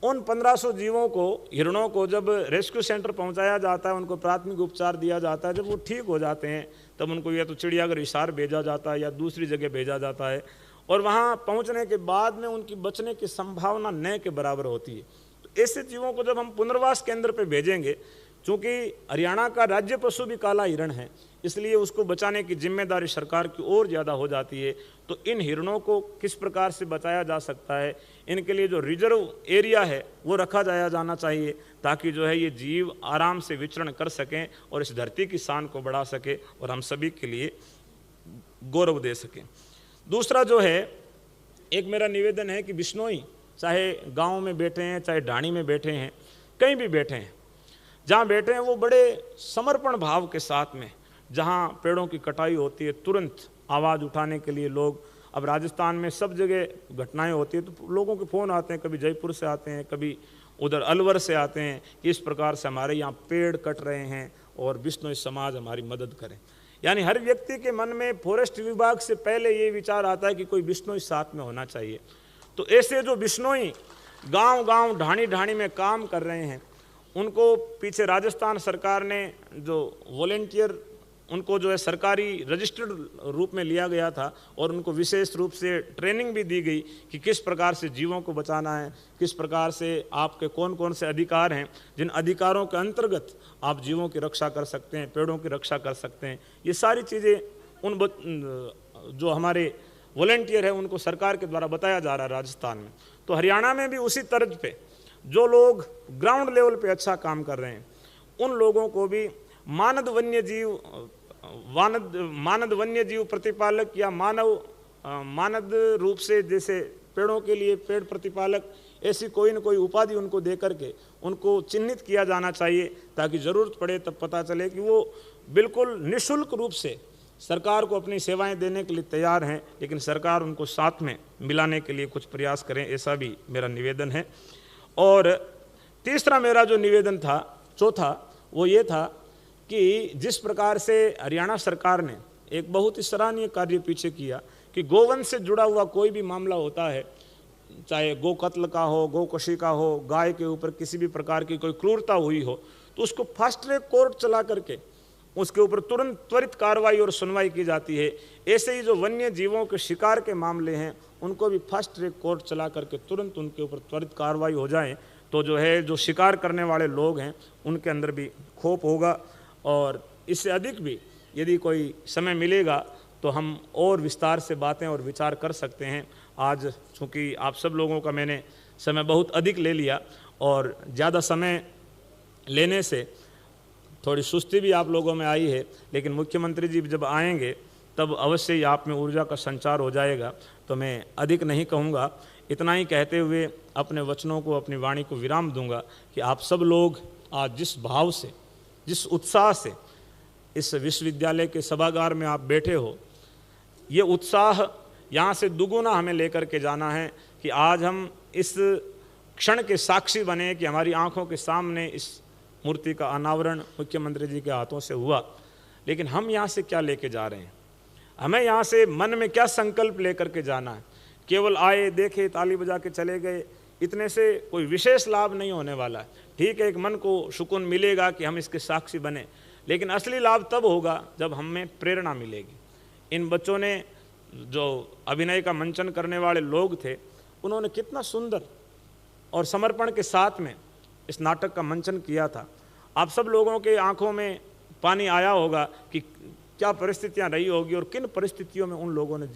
उन 1500 जीवों को, हिरणों को जब रेस्क्यू सेंटर पहुंचाया जाता है, उनको प्राथमिक उपचार दिया जाता है, जब वो ठीक हो जाते हैं तब उनको या तो चिड़ियाघर हिसार भेजा जाता है या दूसरी जगह भेजा जाता है, और वहाँ पहुँचने के बाद में उनकी बचने की संभावना न के बराबर होती है। तो ऐसे जीवों को जब हम पुनर्वास केंद्र पर भेजेंगे, चूँकि हरियाणा का राज्य पशु भी काला हिरण है, इसलिए उसको बचाने की जिम्मेदारी सरकार की और ज़्यादा हो जाती है। तो इन हिरणों को किस प्रकार से बचाया जा सकता है, इनके लिए जो रिजर्व एरिया है वो रखा जाना चाहिए, ताकि जो है ये जीव आराम से विचरण कर सकें और इस धरती की शान को बढ़ा सके और हम सभी के लिए गौरव दे सकें। दूसरा जो है, एक मेरा निवेदन है कि बिश्नोई चाहे गाँव में बैठे हैं, चाहे ढाणी में बैठे हैं, कहीं भी बैठे हैं, जहाँ बैठे हैं वो बड़े समर्पण भाव के साथ में, जहाँ पेड़ों की कटाई होती है, तुरंत आवाज़ उठाने के लिए लोग, अब राजस्थान में सब जगह घटनाएं होती है तो लोगों के फ़ोन आते हैं, कभी जयपुर से आते हैं, कभी उधर अलवर से आते हैं कि इस प्रकार से हमारे यहाँ पेड़ कट रहे हैं और बिश्नोई समाज हमारी मदद करें। यानी हर व्यक्ति के मन में फॉरेस्ट विभाग से पहले ये विचार आता है कि कोई बिश्नोई साथ में होना चाहिए। तो ऐसे जो बिश्नोई गाँव-गाँव, ढाणी-ढाणी में काम कर रहे हैं, उनको पीछे राजस्थान सरकार ने जो वॉलेंटियर, उनको जो है सरकारी रजिस्टर्ड रूप में लिया गया था और उनको विशेष रूप से ट्रेनिंग भी दी गई कि किस प्रकार से जीवों को बचाना है, किस प्रकार से आपके कौन कौन से अधिकार हैं, जिन अधिकारों के अंतर्गत आप जीवों की रक्षा कर सकते हैं, पेड़ों की रक्षा कर सकते हैं। ये सारी चीज़ें उन जो हमारे वॉलेंटियर है उनको सरकार के द्वारा बताया जा रहा है राजस्थान में। तो हरियाणा में भी उसी तर्ज पे जो लोग ग्राउंड लेवल पे अच्छा काम कर रहे हैं, उन लोगों को भी मानद वन्य जीव प्रतिपालक या मानद रूप से, जैसे पेड़ों के लिए पेड़ प्रतिपालक, ऐसी कोई न कोई उपाधि उनको दे करके उनको चिन्हित किया जाना चाहिए, ताकि ज़रूरत पड़े तब पता चले कि वो बिल्कुल निःशुल्क रूप से सरकार को अपनी सेवाएं देने के लिए तैयार हैं, लेकिन सरकार उनको साथ में मिलाने के लिए कुछ प्रयास करें, ऐसा भी मेरा निवेदन है। और तीसरा मेरा जो निवेदन था, चौथा, वो ये था कि जिस प्रकार से हरियाणा सरकार ने एक बहुत ही सराहनीय कार्य पीछे किया कि गोवंश से जुड़ा हुआ कोई भी मामला होता है, चाहे गो कत्ल का हो, गो कशी का हो, गाय के ऊपर किसी भी प्रकार की कोई क्रूरता हुई हो, तो उसको फास्ट ट्रैक कोर्ट चला करके उसके ऊपर तुरंत त्वरित कार्रवाई और सुनवाई की जाती है। ऐसे ही जो वन्य जीवों के शिकार के मामले हैं, उनको भी फास्ट ट्रैक कोर्ट चला करके तुरंत उनके ऊपर त्वरित कार्रवाई हो जाए, तो जो है जो शिकार करने वाले लोग हैं उनके अंदर भी खौफ होगा। और इससे अधिक भी यदि कोई समय मिलेगा तो हम और विस्तार से बातें और विचार कर सकते हैं। आज चूँकि आप सब लोगों का मैंने समय बहुत अधिक ले लिया और ज़्यादा समय लेने से थोड़ी सुस्ती भी आप लोगों में आई है, लेकिन मुख्यमंत्री जी जब आएंगे तब अवश्य ही आप में ऊर्जा का संचार हो जाएगा। तो मैं अधिक नहीं कहूँगा, इतना ही कहते हुए अपने वचनों को, अपनी वाणी को विराम दूंगा कि आप सब लोग आज जिस भाव से, जिस उत्साह से इस विश्वविद्यालय के सभागार में आप बैठे हो, ये उत्साह यहाँ से दुगुना हमें लेकर के जाना है कि आज हम इस क्षण के साक्षी बने कि हमारी आंखों के सामने इस मूर्ति का अनावरण मुख्यमंत्री जी के हाथों से हुआ। लेकिन हम यहाँ से क्या लेके जा रहे हैं, हमें यहाँ से मन में क्या संकल्प लेकर के जाना है। केवल आए, देखे, ताली बजा के चले गए, इतने से कोई विशेष लाभ नहीं होने वाला है। ठीक है, एक मन को सुकून मिलेगा कि हम इसके साक्षी बने, लेकिन असली लाभ तब होगा जब हमें प्रेरणा मिलेगी। इन बच्चों ने, जो अभिनय का मंचन करने वाले लोग थे, उन्होंने कितना सुंदर और समर्पण के साथ में इस नाटक का मंचन किया था। आप सब लोगों के आंखों में पानी आया होगा कि क्या परिस्थितियां रही होगी और किन परिस्थितियों में उन लोगों ने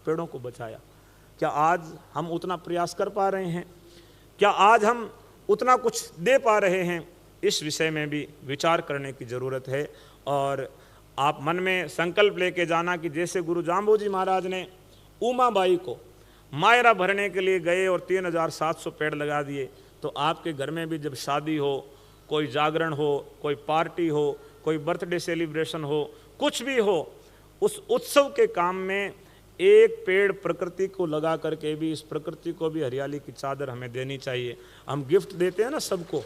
पेड़ों को बचाया। क्या आज हम उतना प्रयास कर पा रहे हैं? क्या आज हम उतना कुछ दे पा रहे हैं? इस विषय में भी विचार करने की ज़रूरत है। और आप मन में संकल्प लेके जाना कि जैसे गुरु जाम्बू जी महाराज ने उमाबाई को मायरा भरने के लिए गए और 3700 पेड़ लगा दिए। तो आपके घर में भी जब शादी हो, कोई जागरण हो, कोई पार्टी हो, कोई बर्थडे सेलिब्रेशन हो, कुछ भी हो, उस उत्सव के काम में एक पेड़ प्रकृति को लगा करके भी इस प्रकृति को भी हरियाली की चादर हमें देनी चाहिए। हम गिफ्ट देते हैं ना सबको,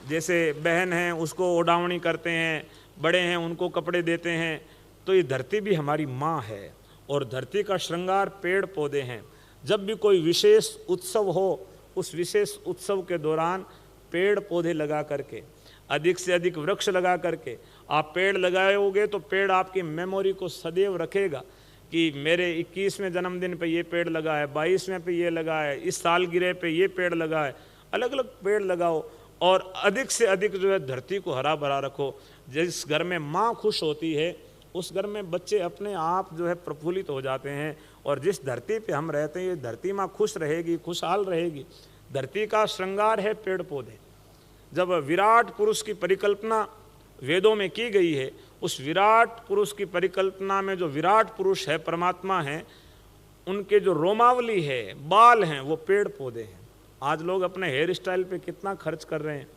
जैसे बहन हैं उसको ओढ़ावनी करते हैं, बड़े हैं उनको कपड़े देते हैं, तो ये धरती भी हमारी माँ है और धरती का श्रृंगार पेड़ पौधे हैं। जब भी कोई विशेष उत्सव हो, उस विशेष उत्सव के दौरान पेड़ पौधे लगा करके, अधिक से अधिक वृक्ष लगा करके आप पेड़ लगाओगे तो पेड़ आपकी मेमोरी को सदैव रखेगा कि मेरे 21वें जन्मदिन पे ये पेड़ लगा है, 22वें पे ये लगा है, इस सालगिरह पे ये पेड़ लगा है। अलग अलग पेड़ लगाओ और अधिक से अधिक जो है धरती को हरा भरा रखो। जिस घर में माँ खुश होती है उस घर में बच्चे अपने आप जो है प्रफुल्लित हो जाते हैं। और जिस धरती पे हम रहते हैं ये धरती माँ खुश रहेगी, खुशहाल रहेगी। धरती का श्रृंगार है पेड़ पौधे। जब विराट पुरुष की परिकल्पना वेदों में की गई है, उस विराट पुरुष की परिकल्पना में जो विराट पुरुष है, परमात्मा है, उनके जो रोमावली है, बाल हैं, वो पेड़ पौधे हैं। आज लोग अपने हेयर स्टाइल पे कितना खर्च कर रहे हैं।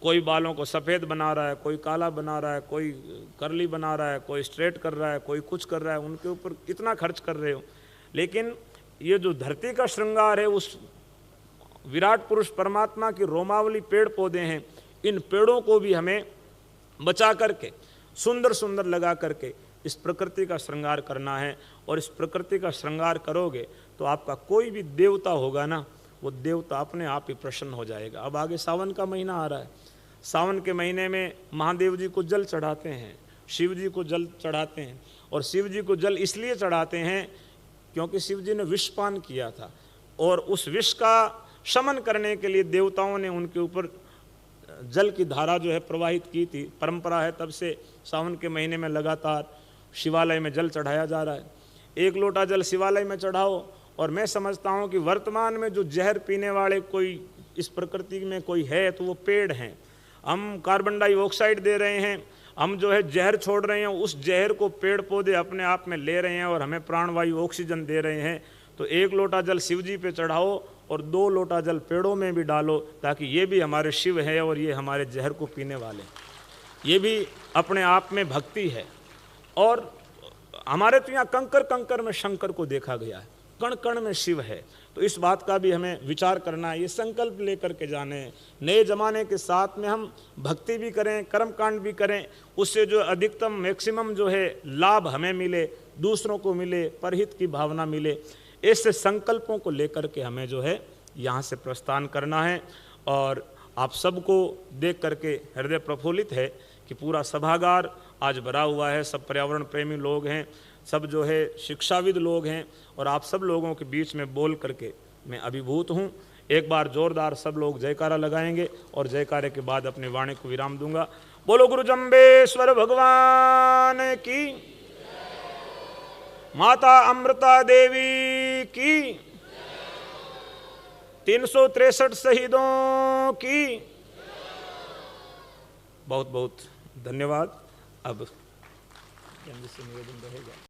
कोई बालों को सफ़ेद बना रहा है, कोई काला बना रहा है, कोई करली बना रहा है, कोई स्ट्रेट कर रहा है, कोई कुछ कर रहा है, उनके ऊपर कितना खर्च कर रहे हो। लेकिन ये जो धरती का श्रृंगार है, उस विराट पुरुष परमात्मा की रोमावली पेड़ पौधे हैं। इन पेड़ों को भी हमें बचा करके सुंदर सुंदर लगा करके इस प्रकृति का श्रृंगार करना है। और इस प्रकृति का श्रृंगार करोगे तो आपका कोई भी देवता होगा ना, वो देवता अपने आप ही प्रसन्न हो जाएगा। अब आगे सावन का महीना आ रहा है। सावन के महीने में महादेव जी को जल चढ़ाते हैं, शिव जी को जल चढ़ाते हैं। और शिव जी को जल इसलिए चढ़ाते हैं क्योंकि शिव जी ने विष पान किया था और उस विष का शमन करने के लिए देवताओं ने उनके ऊपर जल की धारा जो है प्रवाहित की थी। परंपरा है, तब से सावन के महीने में लगातार शिवालय में जल चढ़ाया जा रहा है। 1 लोटा जल शिवालय में चढ़ाओ। और मैं समझता हूँ कि वर्तमान में जो जहर पीने वाले कोई इस प्रकृति में कोई है तो वो पेड़ हैं। हम कार्बन डाइऑक्साइड दे रहे हैं, हम जो है जहर छोड़ रहे हैं, उस जहर को पेड़ पौधे अपने आप में ले रहे हैं और हमें प्राणवायु ऑक्सीजन दे रहे हैं। तो 1 लोटा जल शिव जी पे चढ़ाओ और 2 लोटा जल पेड़ों में भी डालो, ताकि ये भी हमारे शिव है और ये हमारे जहर को पीने वाले, ये भी अपने आप में भक्ति है। और हमारे तो यहाँ कंकर कंकर में शंकर को देखा गया है, कण कण में शिव है। तो इस बात का भी हमें विचार करना है, ये संकल्प लेकर के जाने हैं। नए ज़माने के साथ में हम भक्ति भी करें, कर्मकांड भी करें, उससे जो अधिकतम मैक्सिमम जो है लाभ हमें मिले, दूसरों को मिले, परहित की भावना मिले। ऐसे संकल्पों को लेकर के हमें जो है यहाँ से प्रस्थान करना है। और आप सबको देख करके हृदय प्रफुल्लित है कि पूरा सभागार आज भरा हुआ है। सब पर्यावरण प्रेमी लोग हैं, सब जो है शिक्षाविद लोग हैं और आप सब लोगों के बीच में बोल करके मैं अभिभूत हूँ। एक बार जोरदार सब लोग जयकारा लगाएंगे और जयकारे के बाद अपनी वाणी को विराम दूंगा। बोलो गुरु जम्बेश्वर भगवान की, माता अमृता देवी की, 363 शहीदों की बहुत बहुत धन्यवाद। अब से निवेदन रहेगा।